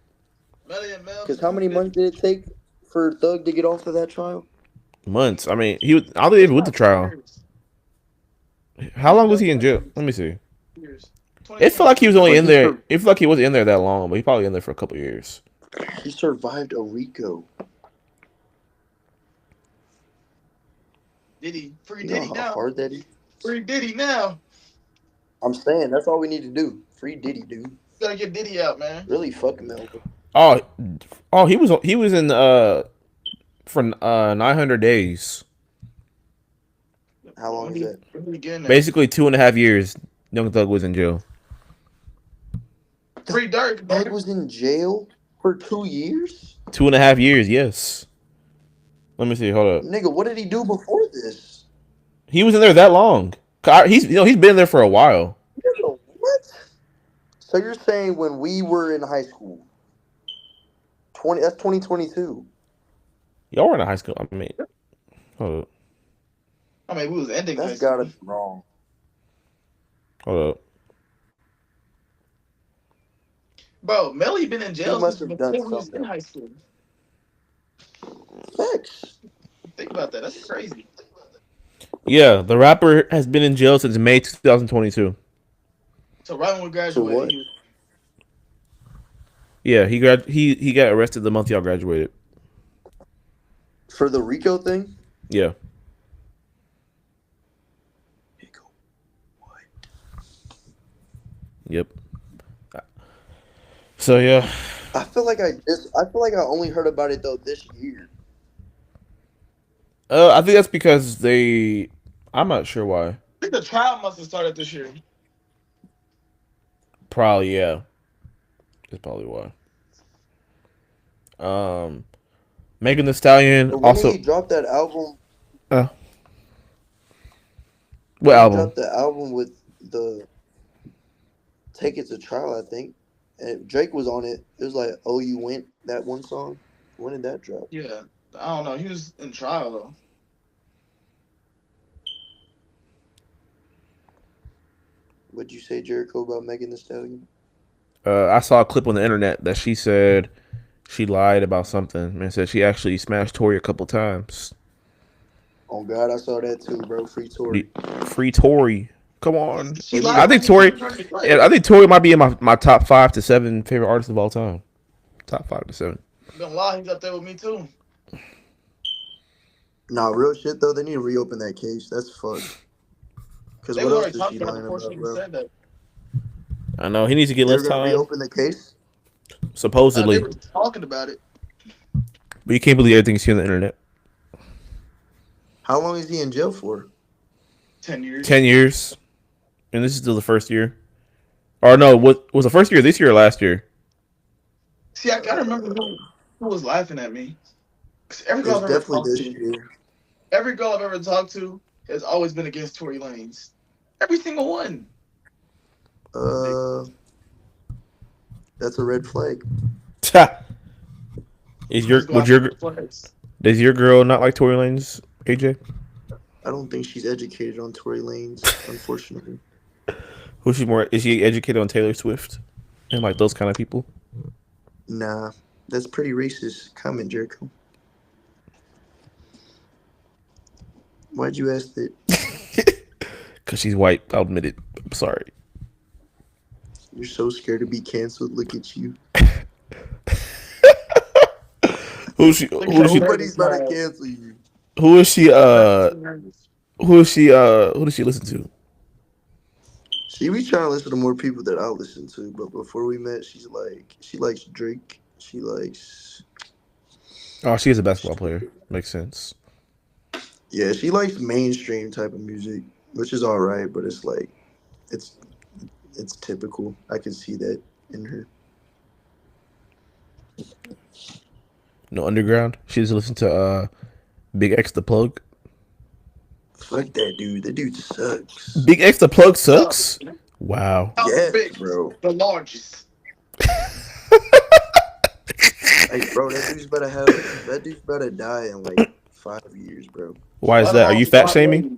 Melly and Melvin. Because how many months did it take for Thug to get off of that trial? Months. I mean, he was. I don't even with the trial. How long was he in jail? Let me see. It felt like he was only in there. It felt like he wasn't in there that long, but he probably in there for a couple years. He survived a RICO. Diddy. Free You Diddy know how now. hard that is? Free Diddy now. I'm saying, that's all we need to do. Free Diddy, dude. Gotta get Diddy out, man. Really fucking Melvin. Oh, he was in for 900 days. How long is that? When we getting there? Basically 2.5 years. Young Thug was in jail. Free Dirk, Thug bro. was in jail for 2 years? 2.5 years. Yes. Let me see. Hold up. Nigga, what did he do before this? He was in there that long. He's been there for a while. Nigga, what? So you're saying when we were in high school, that's 2022. Y'all were in high school. I mean, hold up. I mean, we was ending high That's school. gotta be wrong. Hold up. Bro, Melly been in jail He must since have before done we was in something. high school. Facts. Think about that. That's crazy. Yeah, the rapper has been in jail since May 2022. So right when we So graduated, what? he was, Yeah, he got arrested the month y'all graduated. For the RICO thing? Yeah. RICO. What? Yep. So yeah. I feel like I only heard about it though this year. I think that's because I'm not sure why. I think the trial must have started this year. Probably, yeah. That's probably why. Megan Thee Stallion But when also. he dropped that album, What he album? dropped the album with the Take It to Trial, I think. And Drake was on it. It was like, "Oh, You Went," that one song. When did that drop? Yeah. I don't know. He was in trial though. What'd you say, Jericho, about Megan Thee Stallion? I saw a clip on the internet that she said she lied about something and said she actually smashed Tory a couple times. Oh God, I saw that too, bro. Free Tory. Free Tory. Come on. She I I think Tory. Yeah, I think Tory might be in my top 5 to 7 favorite artists of all time. Top 5 to 7. Don't lie, he's up there with me too. Nah, real shit though. They need to reopen that case. That's fucked. Because They what were else already is talking she about it lying before she about, even bro? said that. I know he needs to get They're less gonna time. reopen the case. Supposedly, They were talking about it. but you can't believe everything you see on the internet. How long is he in jail for? 10 years. 10 years, and this is still the first year. Or no, what was the first year? This year or last year? See, I gotta remember who was laughing at me. 'Cause every It's girl I've ever definitely talked this to, year. every girl I've ever talked to has always been against Tory Lanez. Every single one. That's a red flag. Is Just go after the flags. does your girl not like Tory Lanez, AJ? I don't think she's educated on Tory Lanez, unfortunately. Who's she more? Is she educated on Taylor Swift and like those kind of people? Nah, that's pretty racist comment, Jericho. Why'd you ask that? Because she's white. I'll admit it. I'm sorry. You're so scared to be canceled. Look at you. Who's she? Nobody's about to cancel you. Who is she? Who is she? Who does she listen to? She be trying to listen to more people that I listen to, but before we met, she likes Drake. She likes. Oh, she is a basketball player. Makes sense. Yeah, she likes mainstream type of music, which is all right, but it's like, it's typical. I can see that in her. No underground. She just listen to Big X the Plug. Fuck that dude. That dude sucks. Big X the Plug sucks. Wow. Yeah, big, bro. The largest. Like, bro, that dude's about to die in like 5 years, bro. Why is that? Are you fat shaming?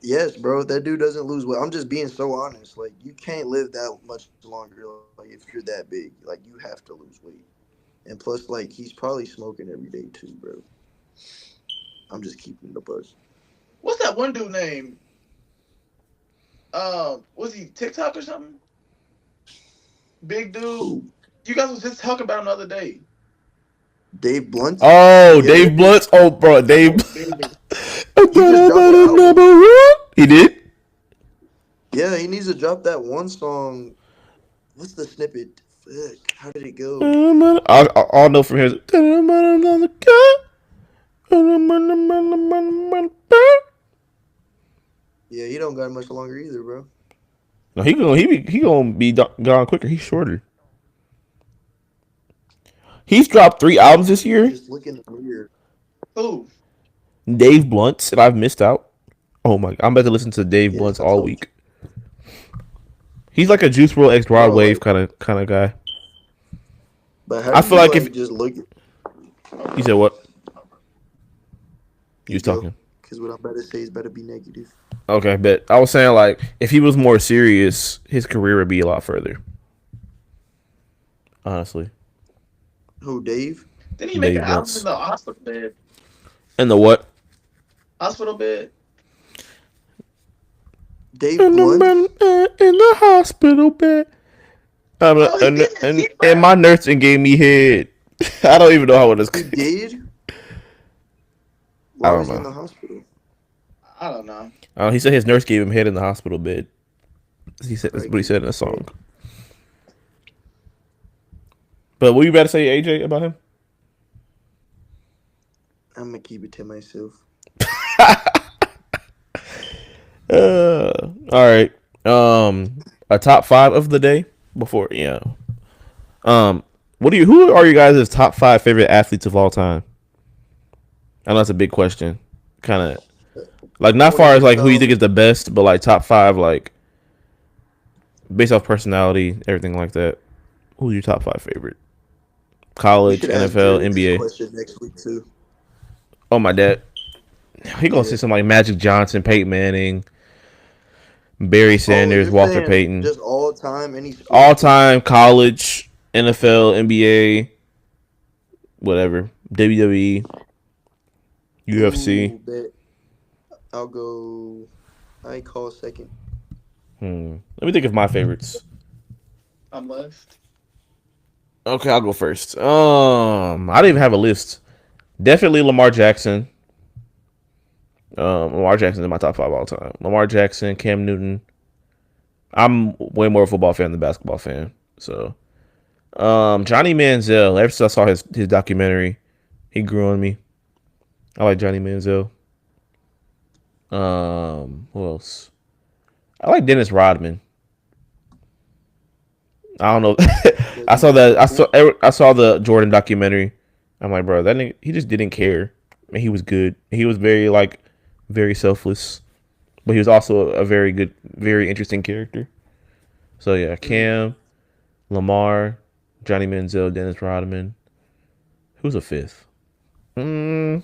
Yes, bro, that dude doesn't lose weight. I'm just being so honest. Like, you can't live that much longer. Like, if you're that big, like, you have to lose weight. And plus, like, he's probably smoking every day too, bro. I'm just keeping the buzz. What's that one dude name? Was he TikTok or something? Big dude. Ooh, You guys was just talking about him the other day. Dave Blunt. Oh, Yeah. Dave Blunt. Oh, bro, Dave. He did. Yeah, he needs to drop that one song. What's the snippet? Fuck, how did it go? I'll know from here. Yeah, he don't got much longer either, bro. No, he gonna be gone quicker. He's shorter. He's dropped 3 albums this year. Just look in the mirror. Who? Dave Blunt's, and I've missed out. Oh my! I'm about to listen to Dave Yes, Blunt's I all told week. He's like a Juice WRLD X Rod Bro, Wave like- kind of guy. But how I do feel you, like if- just look. You said what? You was Ego. talking. Because what I'm about to say is better be negative. Okay, but I was saying like if he was more serious, his career would be a lot further. Honestly. Who, Dave? Didn't he make Dave an album Blunt's. in the hospital bed? And the what? Hospital bed? Dave In Blunt? the hospital bed. Oh, he did. And my nursing gave me head. I don't even know how it is. He did? I Why don't was he in know. the hospital? I don't know. He said his nurse gave him head in the hospital bed. He said that's what he said in a song. But what you about to say, AJ, about him? I'm going to keep it to myself. All right. A top 5 of the day before, yeah. Who are you guys' top 5 favorite athletes of all time? I know that's a big question. Kind of like not far as like who you think is the best, but like top 5, like based off personality, everything like that. Who's your top 5 favorite? College, We should ask NFL, Jared this NBA. question next week, too. Oh my dad. He gonna Yeah. say something like Magic Johnson, Peyton Manning, Barry Sanders, you're Walter saying Payton. Just all time, any sport? All time, college, NFL, NBA, whatever, WWE, UFC. Ooh, bet. I'll go. I call second. Let me think of my favorites. I'm left. Okay, I'll go first. I didn't even have a list. Definitely Lamar Jackson. Lamar Jackson is in my top 5 all time. Lamar Jackson, Cam Newton. I'm way more a football fan than basketball fan. So, Johnny Manziel. Ever since I saw his documentary, he grew on me. I like Johnny Manziel. Who else? I like Dennis Rodman. I don't know. I saw the Jordan documentary. I'm like, bro, that nigga, he just didn't care. And he was good. He was very selfless. but he was also a very good, very interesting character. So yeah, Cam, Lamar, Johnny Manziel, Dennis Rodman. Who's a fifth? Mm,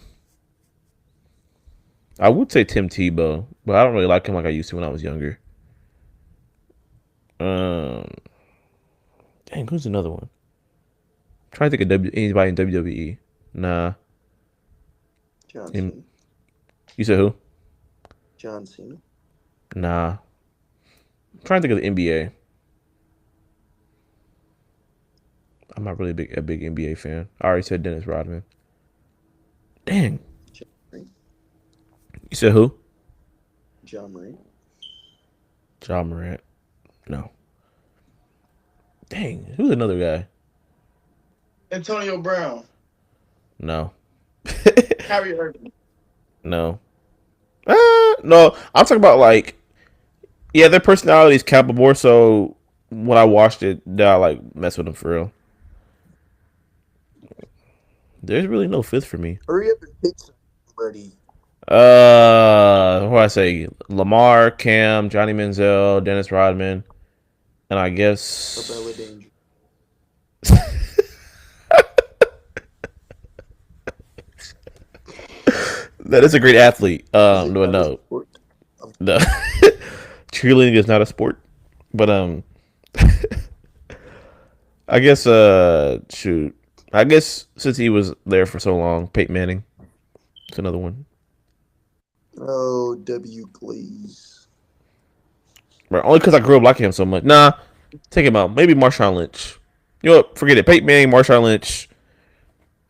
I would say Tim Tebow, but I don't really like him like I used to when I was younger. Um, Dang, who's another one? I'm trying to think of anybody in WWE. Nah, John him. Cena. You said who? John Cena. Nah, I'm trying to think of the NBA. I'm not really a big NBA fan. I already said Dennis Rodman. Dang, John Morant. you said who? John Morant. John Morant. No. Dang, who's another guy? Antonio Brown, No. Kyrie Irving. No. No. I'm talking about like, yeah, their personalities count, but more so when I watched it, did I like mess with them for real? There's really no fifth for me. Hurry up and pick somebody. What do I say? Lamar, Cam, Johnny Manziel, Dennis Rodman, and I guess Bella Danger. that is a great athlete. Is it No, not a no, sport? no. Cheerleading is not a sport, but I guess shoot, I guess since he was there for so long, Peyton Manning, it's another one. Oh, W. Glaze. Right, only because I grew up liking him so much. Nah, take him out. Maybe Marshawn Lynch. You know what? Forget it. Peyton Manning, Marshawn Lynch,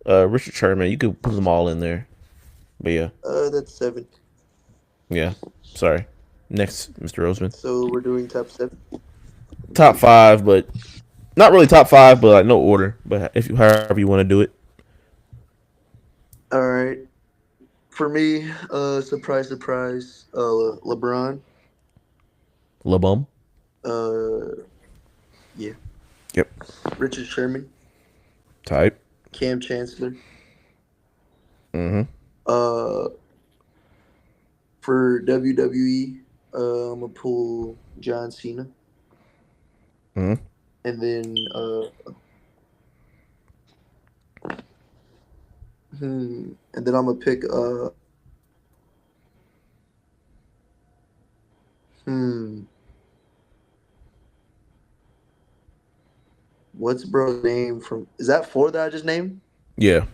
Richard Sherman. You could put them all in there. But yeah, That's 7. yeah. Sorry. Next, Mr. Roseman. So we're doing top 7. Top five, but not really top five, but like no order. But if you however you want to do it. All right. For me, surprise, surprise. LeBron. LeBum. Yeah. Yep. Richard Sherman. Type. Cam Chancellor. Mm-hmm. For WWE, I'm gonna pull John Cena. Mm-hmm. And then and then I'm gonna pick what's bro's name from? Is that 4 that I just named? Yeah.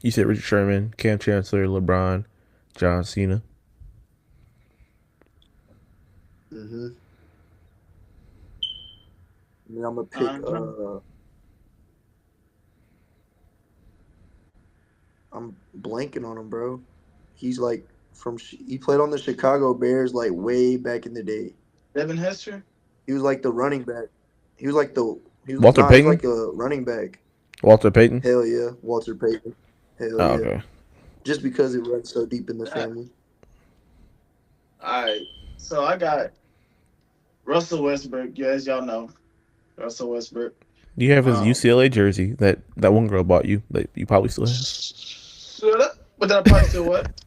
You said Richard Sherman, Cam Chancellor, LeBron, John Cena. Mm-hmm. And then I'm gonna pick I'm blanking on him, bro. He's like he played on the Chicago Bears like way back in the day. Devin Hester. He was like the running back. He was like Walter Payton? He was like a running back. Walter Payton? Hell yeah, Walter Payton. Hell Oh, yeah. okay. Just because it runs so deep in the family. All right, so I got Russell Westbrook. Yeah, as y'all know, Russell Westbrook. You have his UCLA jersey that one girl bought you that you probably still have. Shut up. But that probably still what?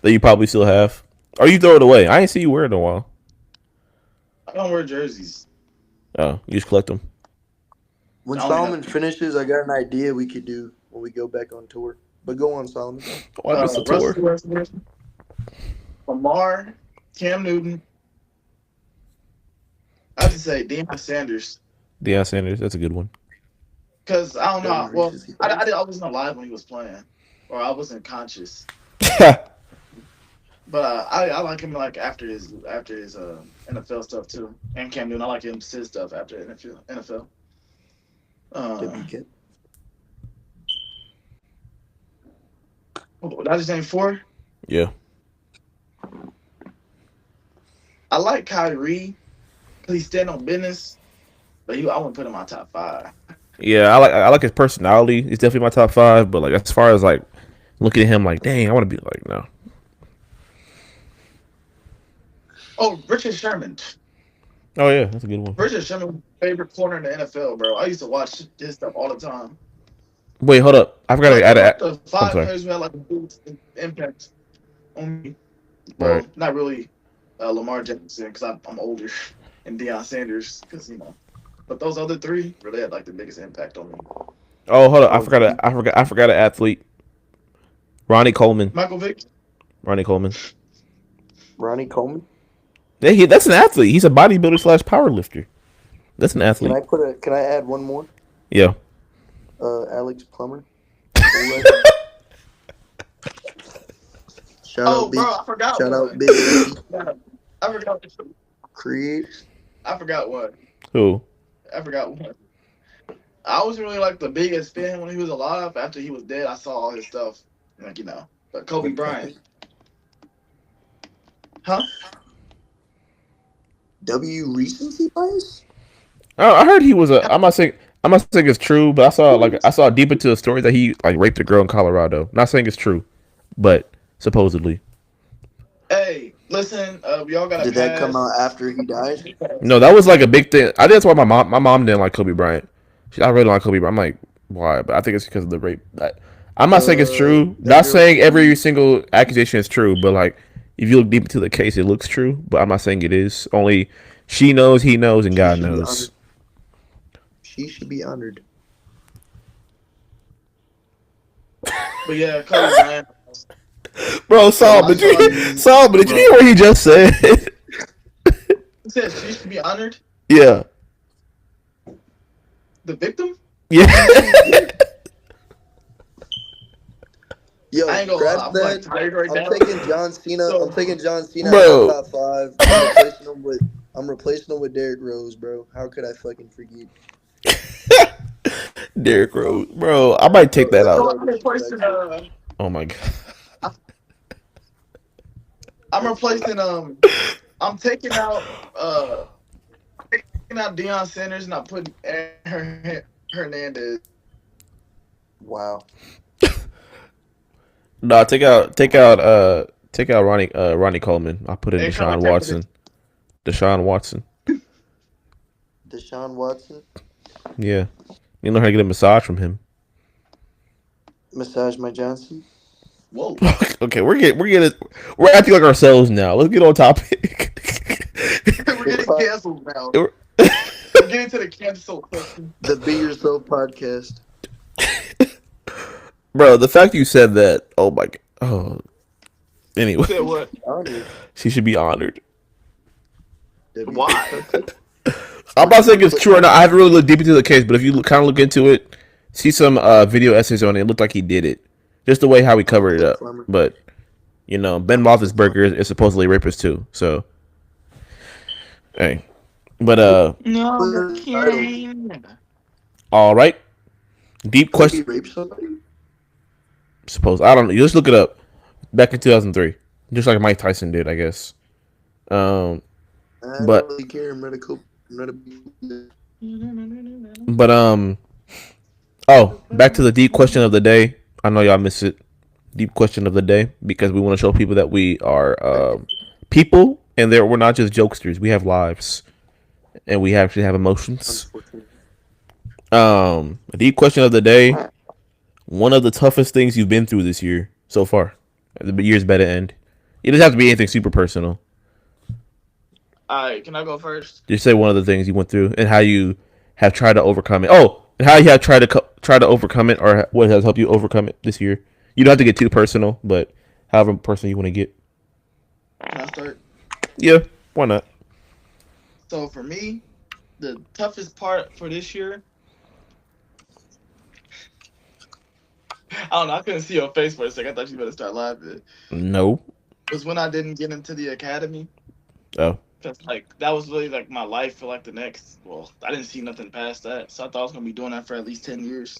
That you probably still have. Or you throw it away. I ain't see you wear it in a while. I don't wear jerseys. Oh, you just collect them. When I only Solomon have- finishes, I got an idea we could do when we go back on tour. But go on, Solomon. Oh, I missed the tour. Russell Westbrook, Lamar, Cam Newton. I have to say Deion Sanders. Deion Sanders, that's a good one. Because I don't know. Devin Well, Reese's I wasn't alive when he was playing, or I wasn't conscious. But I like him like after his NFL stuff too, and Cam Newton. I like him his stuff after NFL. WK. I just named 4. Yeah. I like Kyrie because he's standing on business, but I wouldn't put him in my top 5. Yeah, I like his personality. He's definitely my top 5, but like as far as like looking at him like, dang, I want to be like, no. Oh, Richard Sherman. Oh yeah, that's a good one. Richard Sherman was my favorite corner in the NFL, bro. I used to watch his stuff all the time. Wait, hold up. I forgot to add The 5 sorry. players who had like a big impact on me. Well, Right. not really Lamar Jackson because I'm older, and Deion Sanders because But those other three really had like the biggest impact on me. Oh, hold on. I Oh, forgot. I forgot an athlete. Ronnie Coleman. Michael Vick. Ronnie Coleman. Ronnie Coleman. Yeah, that's an athlete. He's a bodybuilder slash powerlifter. That's an athlete. Can I add one more? Yeah. Alex Plummer. Shout Oh, out, bro, big. I forgot Shout one. out, big. I forgot. Create. I forgot one. Who? I forgot one. I was really like the biggest fan when he was alive. After he was dead, I saw all his stuff. But Kobe Bryant. Huh? W recency bias? Oh, I heard he was a. I'm not saying it's true, but I saw deep into the story that he like raped a girl in Colorado. Not saying it's true, but supposedly. Hey, listen, we all gotta Did pass. that come out after he died? No, that was like a big thing. I think that's why my mom didn't like Kobe Bryant. I really don't like Kobe Bryant. I'm like, why? But I think it's because of the rape. I'm not saying it's true. Not saying every single accusation is true, but like if you look deep into the case, it looks true. But I'm not saying it is. Only she knows, he knows, and God knows. She should be honored. But yeah, Kobe Bryant. Bro, Saul, did you hear what he just said? He said she should be honored. Yeah. The victim? Yeah. Yo, I ain't gonna lie, I'm like tired right now. I'm taking John Cena. So- I'm taking John Cena Bro. at top 5. I'm replacing him with Derrick Rose, bro. How could I fucking forget? Derrick Rose, bro. I might take that So out. I'm replacing. Oh my god. I'm replacing. I'm taking out. Taking out Deion Sanders and I'm putting Aaron Hernandez. Wow. No, take out Ronnie Coleman. I'll put in Deshaun Watson. Deshaun Watson. Deshaun Watson. Yeah. You know how to get a massage from him. Massage my Johnson. Whoa. Okay, we're acting like ourselves now. Let's get on topic. We're getting canceled now. We're getting to the cancel question. The Be Yourself podcast. Bro, the fact you said that, oh my god. Oh. Anyway. Said what? Honored. She should be honored. Why? I'm not saying it's true or not. I haven't really looked deep into the case, but if you kind of look into it, see some video essays on it, it looked like he did it. Just the way how he covered it up. But, Ben Roethlisberger is supposedly a rapist too. So, hey. But, No, kidding. all right. Deep Did he question. rape somebody? I don't know. You just look it up. Back in 2003. Just like Mike Tyson did, I guess. I But- don't really care. I'm back to the deep question of the day. I know y'all miss it. Deep question of the day because we want to show people that we are people and we're not just jokesters. We have lives and we actually have emotions. A deep question of the day. One of the toughest things you've been through this year so far. The year's about to end. It doesn't have to be anything super personal. Alright, can I go first? Just say one of the things you went through and how you have tried to overcome it. Oh, and how you have tried to overcome it, or what has helped you overcome it this year. You don't have to get too personal, but however personal you want to get. Can I start? Yeah, why not? So for me, the toughest part for this year, I don't know, I couldn't see your face for a second. I thought you were going to start laughing. No. Was when I didn't get into the academy. Oh. Cause that was really my life for the next. Well, I didn't see nothing past that, so I thought I was gonna be doing that for at least 10 years,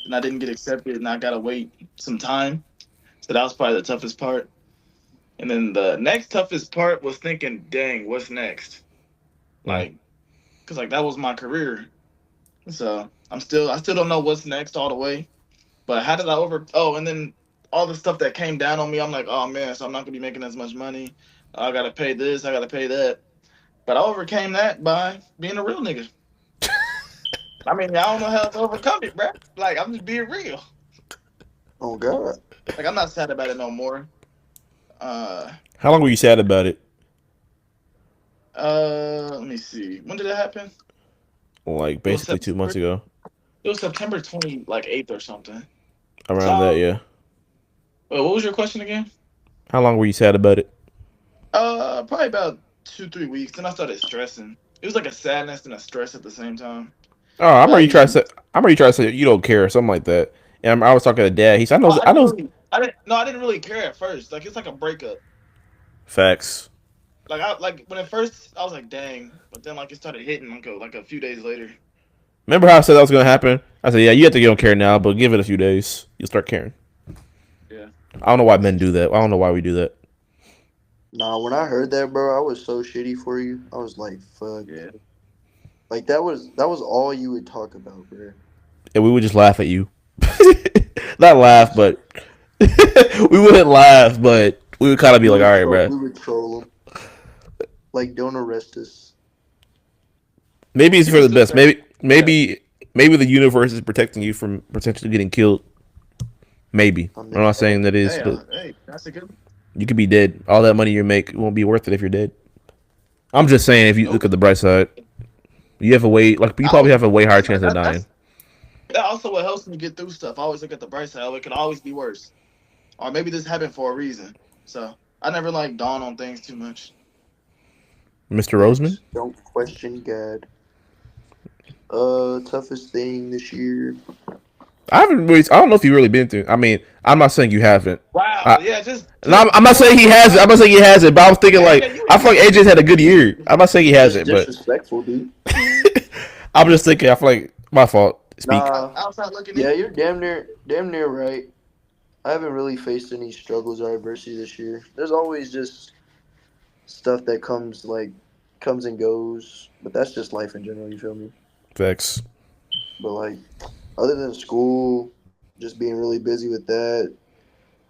and I didn't get accepted, and I gotta wait some time. So that was probably the toughest part. And then the next toughest part was thinking, dang, what's next? Cause that was my career. So I still don't know what's next all the way. But how did I and then all the stuff that came down on me, I'm like, oh man, so I'm not gonna be making as much money. I gotta pay this, I gotta pay that. But I overcame that by being a real nigga. I mean, I don't know how to overcome it, bro. I'm just being real. Oh God. I'm not sad about it no more. How long were you sad about it? Let me see. When did it happen? Like It was basically 2 months September. ago, It was September 8th or something. around that. So, Yeah. what was your question again? How long were you sad about it? Probably about 2-3 weeks. Then I started stressing. It was like a sadness and a stress at the same time. Oh, I'm But I already trying to usually, say. I'm already trying to say you don't care or something like that. And I was talking to Dad. He said, "I know. oh, I I didn't know." really, I didn't, no, I didn't really care at first. Like it's like a breakup. Facts. Like when at first I was like, dang, but then like it started hitting like a few days later. Remember how I said that was gonna happen? I said, "Yeah, you have to. You don't care now, but give it a few days. You'll start caring." Yeah. I don't know why men do that. I don't know why we do that. Nah, when I heard that, bro, I was so shitty for you. I was like, fuck. Yeah. Like that was all you would talk about, bro. And we would just laugh at you. Not laugh, but we wouldn't laugh, but we would kind of be like, "All right, bro." We would troll them. Like, don't arrest us. Maybe it's You for can the still best. say, Maybe the universe is protecting you from potentially getting killed. Maybe. I I'm mean, not saying that is, hey, but that's a good. you could be dead. All that money you make won't be worth it if you're dead. I'm just saying, if you look Nope. at the bright side, you have a way, like you I probably always have a way higher like chance of dying. that also what helps me get through stuff. I always look at the bright side. Oh, it could always be worse, or maybe this happened for a reason. So I never like dawn on things too much. Mr. Roseman, don't question God. Toughest thing this year. I haven't really. I don't know if you've really been through. I mean, I'm not saying you haven't. Wow. I, Yeah. Just. no, I'm not saying he hasn't. I'm not saying he hasn't. But I was thinking like, Yeah, you I feel like AJ's had a good year. I'm not saying he Just hasn't, but disrespectful, dude. I'm just thinking. I feel like my fault. Speak. Nah. outside looking Yeah, in. you're damn near right. I haven't really faced any struggles or adversity this year. There's always just stuff that comes and goes, but that's just life in general. You feel me? Facts. But like, other than school, just being really busy with that,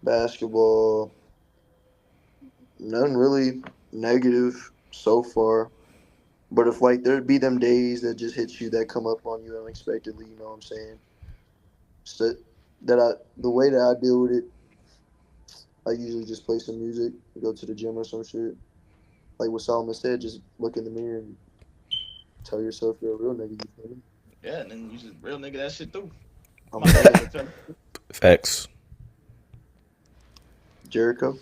basketball, nothing really negative so far. But if like there'd be them days that just hit you that come up on you unexpectedly, you know what I'm saying? So the way that I deal with it, I usually just play some music, go to the gym or some shit. Like what Solomon said, just look in the mirror and tell yourself you're a real nigga. You feel me? Yeah, and then you just real nigga that shit through. I'm My saying, bad, Tim. Facts. Jericho.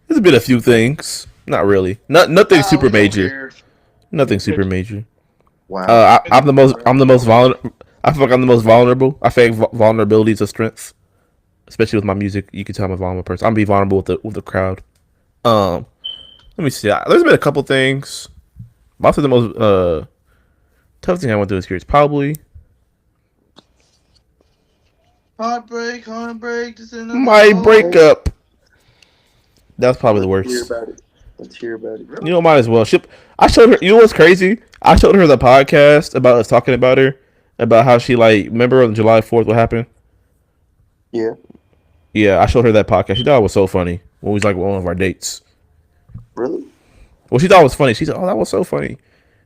There's been a few things. Not really. Nothing super We don't major. care. Nothing super major. Wow. I'm the most. Vulnerable. I feel like I'm the most vulnerable. I feel like vulnerability is a strength, especially with my music. You can tell I'm a vulnerable person. I'm gonna be vulnerable with the crowd. Let me see. There's been a couple things. Most of the most tough thing I went through this year is probably Heartbreak. This is my breakup. That's probably the Let's hear worst. about it. Let's hear about it. You know, might as well. I showed her. You know what's crazy? I showed her the podcast about us talking about her, about how she like. Remember on July 4th what happened? Yeah. Yeah, I showed her that podcast. She thought it was so funny when we was like one of our dates. Really? Well, she thought it was funny. She said, "Oh, that was so funny."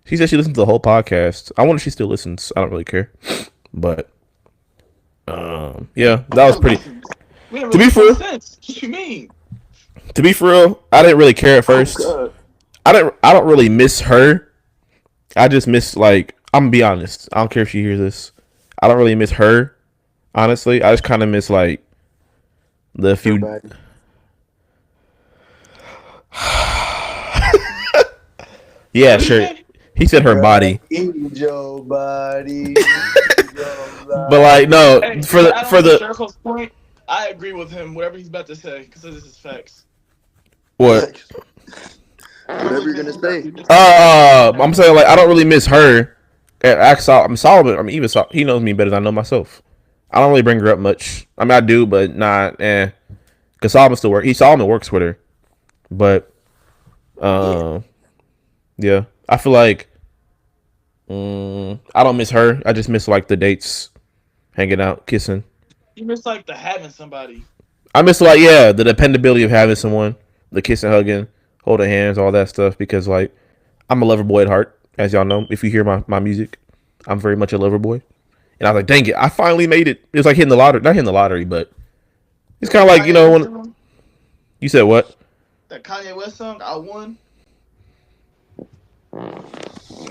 She said she listened to the whole podcast. I wonder if she still listens. I don't really care, but yeah, that was pretty. To be for sense. What you mean? to be for real, I didn't really care at first. Oh, I don't really miss her. I just miss like I'm gonna be honest. I don't care if she hears this. I don't really miss her. Honestly, I just kind of miss like the few. God. Yeah, What did sure. you say? He said her body, Angel body. but like no Hey, for to add the on to Jericho's point, I agree with him. Whatever he's about to say, because this is facts. what? Whatever you're gonna say. I'm saying like I don't really miss her. I'm Solomon. I mean, even he knows me better than I know myself. I don't really bring her up much. I mean, I do, but not. Because Solomon still work. Solomon works with her, but yeah. I feel like I don't miss her. I just miss like the dates, hanging out, kissing. You miss like the having somebody. I miss like the dependability of having someone, the kissing, hugging, holding hands, all that stuff. Because like I'm a lover boy at heart, as y'all know. If you hear my music, I'm very much a lover boy. And I was like, dang it, I finally made it. It was like hitting the lottery. Not hitting the lottery, but it's kind of like, when you said what? That Kanye West song, I won.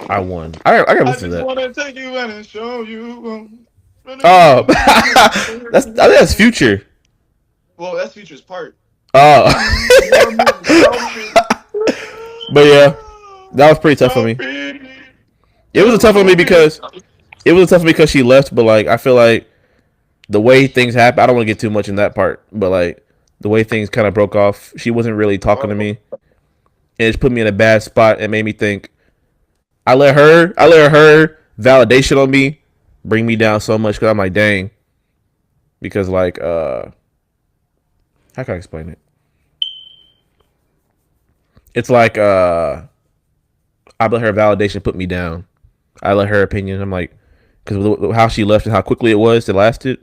I won. I gotta I listen to just that. want to take you in and show you. Oh, I think that's Future. Well, that's Future's part. Oh, Show me. but yeah, that was pretty tough for Show me. me. It was a tough for me because she left. But like, I feel like the way things happen, I don't want to get too much in that part. But like, the way things kind of broke off, she wasn't really talking to me, and it just put me in a bad spot and made me think. I let her validation on me bring me down so much because I'm like, dang. Because like, how can I explain it? It's like, I let her validation put me down. I let her opinion. I'm like, because how she left and how quickly it lasted.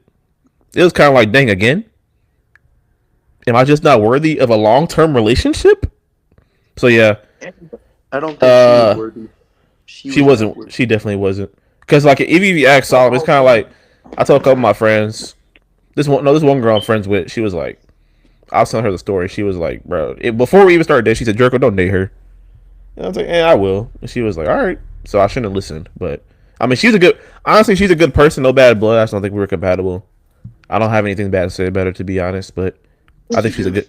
It was kind of like, dang, again. Am I just not worthy of a long-term relationship? So yeah, I don't think she was worthy. She wasn't. She definitely wasn't. Because like, if you ask Solomon, it's kind of like I told a couple of my friends. This one girl I'm friends with. She was like, I was telling her the story. She was like, bro, before we even started dating, she said, Jericho, don't date her. And I was like, I will. And she was like, all right. So I shouldn't have listened. But I mean, she's a good person. No bad blood. I just don't think we were compatible. I don't have anything bad to say about her, to be honest. But I think she's a good.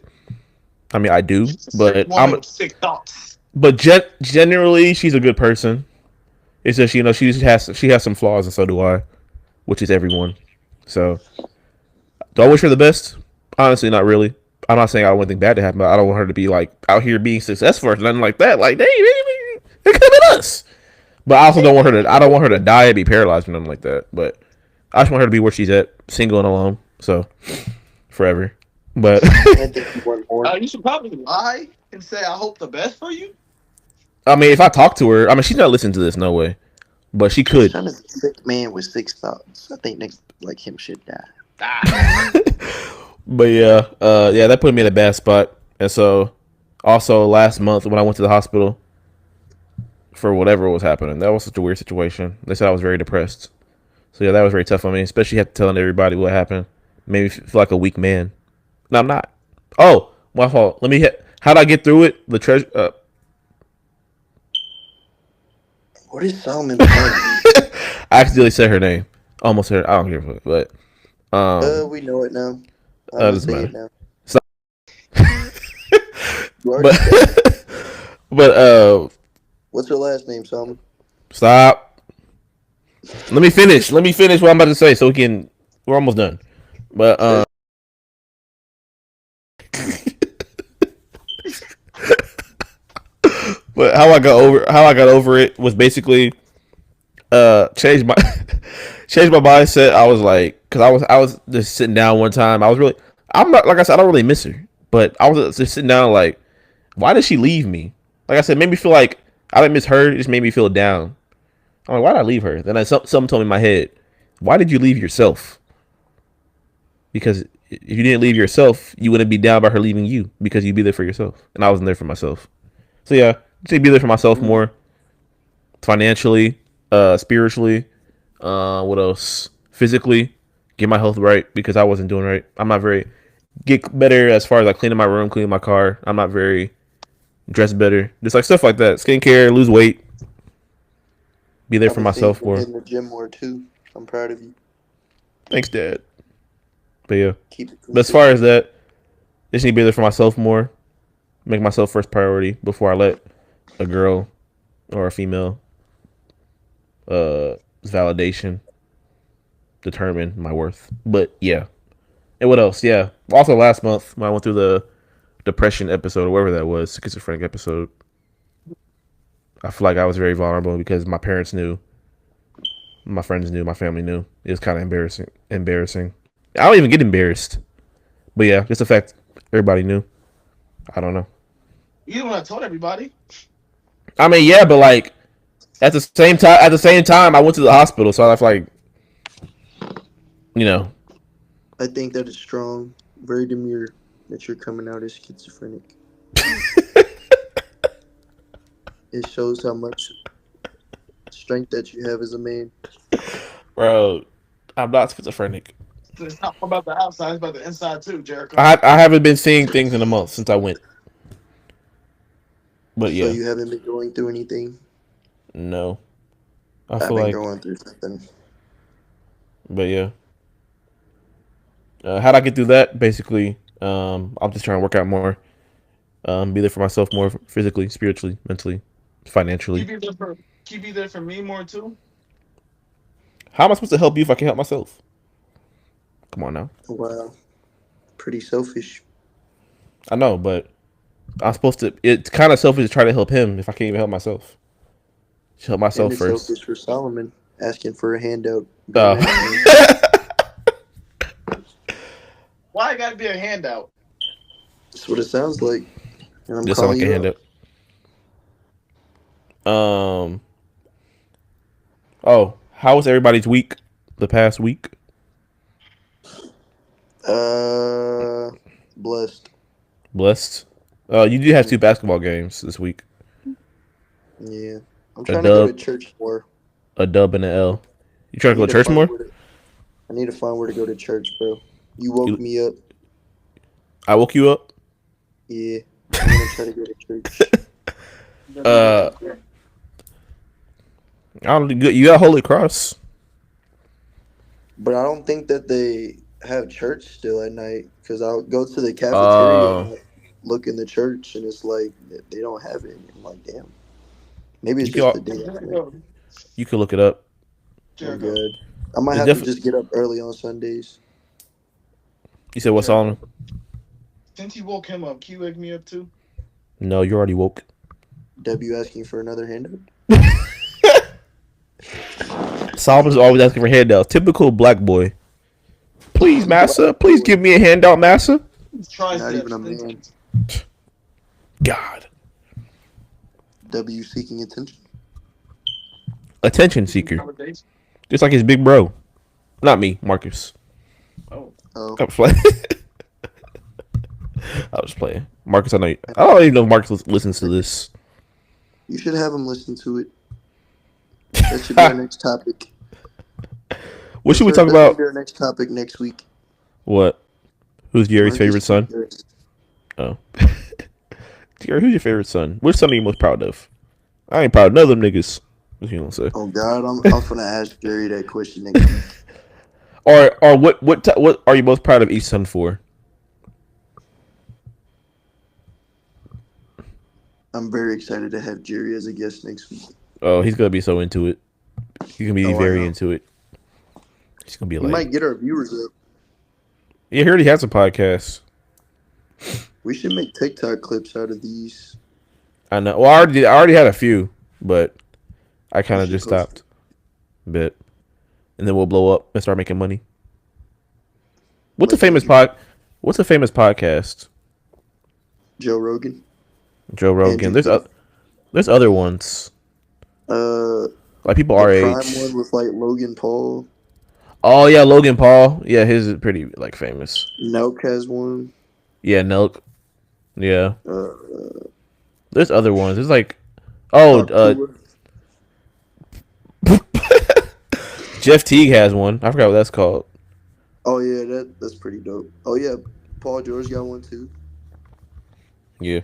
I mean, I do, but I'm sick thoughts. But generally, she's a good person. It's just she has some flaws, and so do I, which is everyone. So, do I wish her the best? Honestly, not really. I'm not saying I don't want anything bad to happen, but I don't want her to be like out here being successful or nothing like that. Like, hey, it could have been us. But I also don't want her to. I don't want her to die and be paralyzed or nothing like that. But I just want her to be where she's at, single and alone. So, forever. But you should probably lie and say, "I hope the best for you." I mean, if I talk to her, I mean, she's not listening to this, no way. But she could. Son is a sick man with 6 thoughts. I think niggas like him should die. But yeah, that put me in a bad spot. And so, also last month when I went to the hospital for whatever was happening, that was such a weird situation. They said I was very depressed. So yeah, that was very tough on me, especially after telling everybody what happened. Made me feel like a weak man. No, I'm not. Oh, my fault. How'd I get through it? The treasure. What is Solomon playing? I accidentally said her name. Almost heard. I don't give a fuck, but we know it now. Doesn't matter. It now. but what's her last name, Solomon? Stop. Let me finish what I'm about to say, so we're almost done. But but how I got over it was basically changed my mindset. I was like, because I was just sitting down one time. I'm not, like I said, I don't really miss her, but I was just sitting down like, why did she leave me? Like I said, made me feel like I didn't miss her. It just made me feel down. I'm like, why did I leave her? Then something told me in my head, why did you leave yourself? Because if you didn't leave yourself, you wouldn't be down by her leaving you, because you'd be there for yourself. And I wasn't there for myself. So yeah, just be there for myself more. Financially, spiritually, what else? Physically, get my health right, because I wasn't doing right. I'm not very get better as far as like cleaning my room, cleaning my car. I'm not very dressed better. Just like stuff like that. Skincare, lose weight. Be there for myself more. In the gym more too. I'm proud of you. Thanks, Dad. But yeah. But as far as that, just need to be there for myself more. Make myself first priority before I let a girl or a female validation determine my worth. But yeah. And what else? Yeah. Also last month when I went through the depression episode or whatever that was, schizophrenic episode, I feel like I was very vulnerable because my parents knew, my friends knew, my family knew. It was kind of embarrassing. I don't even get embarrassed. But yeah, just the fact everybody knew. I don't know. You don't want to tell everybody. I mean, yeah, but like at the same time, I went to the hospital, so I feel like, I think that is strong, very demure that you're coming out as schizophrenic. It shows how much strength that you have as a man. Bro, I'm not schizophrenic. It's not about the outside, it's about the inside too, Jericho. I haven't been seeing things in a month since I went. But yeah. So you haven't been going through anything? No, I I've feel been like, going through something. but yeah. How'd I get through that? Basically, I'm just trying to work out more. Be there for myself more physically, spiritually, mentally, Can you financially. be there for? Can you be there for me more too? How am I supposed to help you if I can't help myself? Come on now. Wow, pretty selfish. I know, but I'm supposed to. It's kind of selfish to try to help him if I can't even help myself. Just help And myself it's first. selfish for Solomon asking for a handout. Uh, Grown ass man. Why it gotta be a handout? That's what it sounds like. And I'm just sound calling like a you out. handout. Um. Oh, how was everybody's week? The past week. Blessed. Blessed. You did have two basketball games this week. Yeah. I'm A trying to go to dub, church more. a dub, and an L. You trying I to go need to to church find more? where to, I need to find where to go to church, bro. You woke You, me up. I woke you up. Yeah. I'm gonna try to go to church. Uh, I don't. You got Holy Cross. But I don't think that they have church still at night because I'll go to the cafeteria Uh, and I look in the church and it's like they don't have it. I'm like, damn. Maybe it's you just the can day after. you can look it up. Oh, Jericho. good. I might It's have to definitely. just get up early on Sundays. You said what's on? Since you woke him up, can you wake me up too? No, you already woke. W asking for another handout. Solomon's always asking for handouts. Typical black boy. Please, massa. Please give me a handout, massa. Not even Triceps. a man. God. W seeking attention. Attention seeker. Just like his big bro. Not me, Marcus. Oh. Oh, I was playing. I was playing. Marcus, I know. I don't even know if Marcus listens to this. you should have him listen to it. That should be our next topic. What should we Sir, talk that's gonna about? be our next topic next week. What? Who's Jerry's Marcus favorite son? Peters. Oh. Jerry, who's your favorite son? Which son are you most proud of? I ain't proud of none of them niggas. What you gonna say? Oh God, I'm gonna ask Jerry that question next week. Or what are you most proud of each son for? I'm very excited to have Jerry as a guest next week. Oh, he's gonna be so into it. He's gonna be Oh, I very know. into it. He's gonna be He like, might get our viewers up. yeah, he already has a podcast. We should make TikTok clips out of these. I know. Well, I already had a few, but I kind of should just post stopped a bit, and then we'll blow up and start making money. What's a Like famous you. What's a famous podcast? Joe Rogan. Joe Rogan. Andrew There's other ones Uh, like people the our crime age. one with like Logan Paul. Oh yeah, Logan Paul. Yeah, his is pretty like famous. Nelk has one. Yeah, Nelk. Yeah, Uh, there's other ones. There's like, oh, Tua. Jeff Teague has one. I forgot what that's called. Oh yeah, that's pretty dope. Oh yeah, Paul George got one too. Yeah.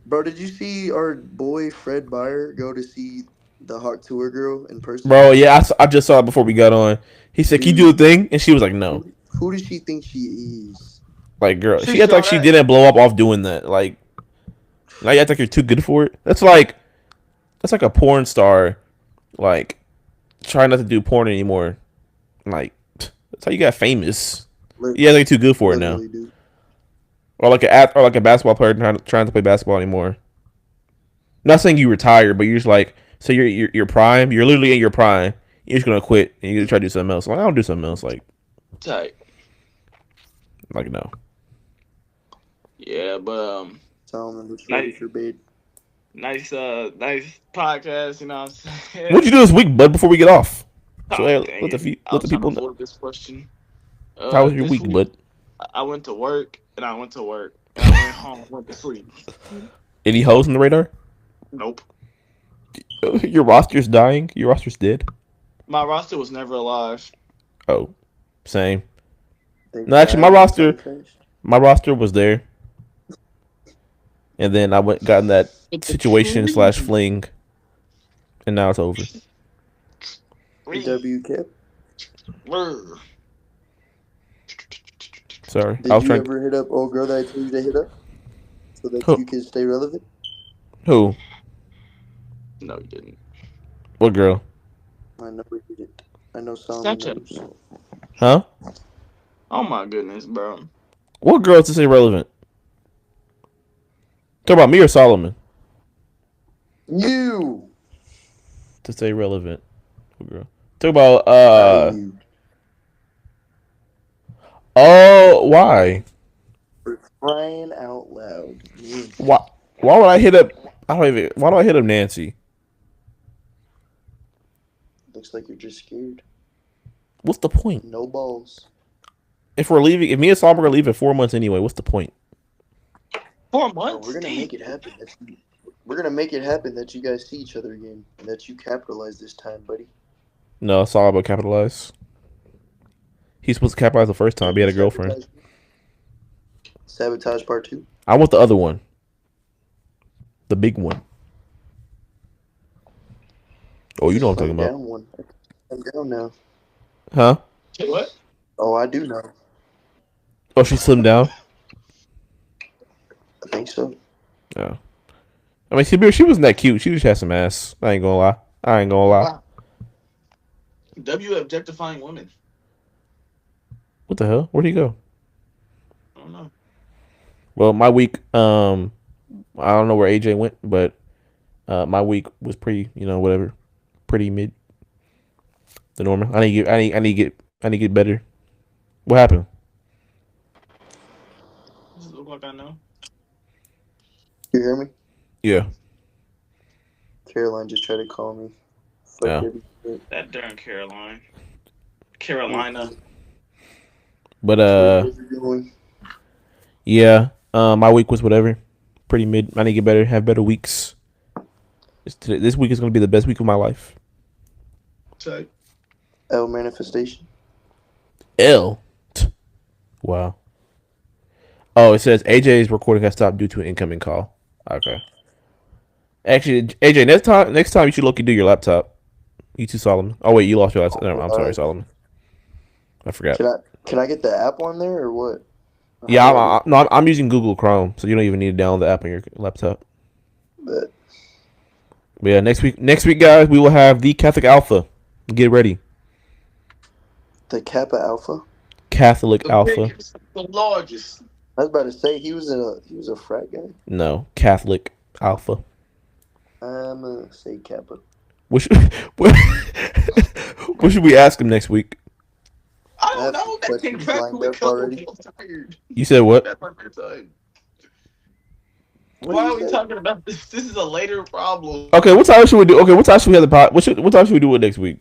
Bro, did you see our boy Fred Beyer go to see the Hawk Tour girl in person? Bro, yeah, I just saw it before we got on. He said, "Can you do a thing?" And she was like, "No." Who does she think she is? Like, girl, She she acted like saw she that. didn't blow up off doing that. Like, now you act like you're too good for it. That's like a porn star, like, trying not to do porn anymore. Like, that's how you got famous. Yeah, they're too good for it now. Literally, dude. Or like a basketball player trying to play basketball anymore. Not saying you retire, but you're just like, so you're prime. You're literally in your prime. You're just gonna quit and you're gonna try to do something else. Like, I don't do something else. Like Tight. no. Yeah, but Solomon was ready for bed. nice podcast. You know what I'm saying? What'd you do this week, bud? Before we get off, so Oh, dang let it. the I was trying to people know. avoid this question. How was your This week, bud? I went to work and I went to work. And I went home. Went to sleep. Any hoes in the radar? Nope. Your roster's dying. Your roster's dead. My roster was never alive. Oh, same. Thank No, actually, God my he roster- finished. My roster was there, and then I got in that situation / fling and now it's over. W Cap. Brr. Sorry, I Did was you trying. ever hit up old girl that I told you to hit up so that Who? you can stay relevant? Who? No, you didn't. What girl? I know we didn't. I know Solomon Snapchat. knows. Huh? Oh my goodness, bro. What girl to say relevant? Talk about me or Solomon You. to say relevant. What girl? Talk about You. Oh, why? For crying out loud. You. Why? Why would I hit up? I don't even. Why do I hit up Nancy? Looks like you're just scared. What's the point? No balls. If we're leaving, if me and Solomon are leaving in 4 months anyway, what's the point? 4 No, months. we're gonna Damn. make it happen. We're gonna make it happen that you guys see each other again and that you capitalize this time, buddy. No, it's all about capitalize. He's supposed to capitalize the first time. He had a girlfriend. Sabotage part 2. I want the other one. The big one. Oh, you know what I'm talking about. Down one. I'm down now. Huh? Say what? Oh, I do know. Oh, she slimmed down? I think so. Yeah. I mean, she wasn't that cute. She just had some ass. I ain't gonna lie. Wow. W objectifying women. What the hell? Where'd he go? I don't know. Well, my week, I don't know where AJ went, but my week was pretty, whatever, pretty mid. The normal. I need to get better. What happened? Does it look like I know? You hear me? Yeah. Caroline just tried to call me. Fuck Yeah. everything. That darn Carolina. But How's it going? yeah. My week was whatever, pretty mid. I need to get better, have better weeks. This week is gonna be the best week of my life. Say. L manifestation. L. Wow. Oh, it says AJ's recording has stopped due to an incoming call. Okay. Actually, AJ, next time you should look do your laptop. You too, Solomon. Oh wait, you lost your laptop. No, I'm sorry, Solomon. I forgot. Can I get the app on there or what? Yeah, I'm using Google Chrome, so you don't even need to download the app on your laptop. But But yeah, next week, guys, we will have the Catholic Alpha. Get ready. the Kappa Alpha. Catholic The Alpha. biggest, the largest. I was about to say he was a frat guy. No, Catholic Alpha. I'm gonna say Kappa. What should, what, what should we ask him next week? I I have don't know. some That came questions back lined with up already. I'm tired. You said what? That's my first time. What Why did are you we say? talking about this? This is a later problem. Okay, what time should we do? Okay, what time should we have the pod? What time should we do it next week?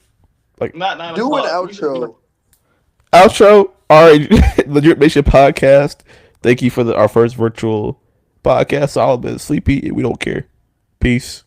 Not 9 Do an o'clock. We should be outro. Outro. All right, Legit Nation Podcast. Thank you for our first virtual podcast. Solomon, sleepy. We don't care. Peace.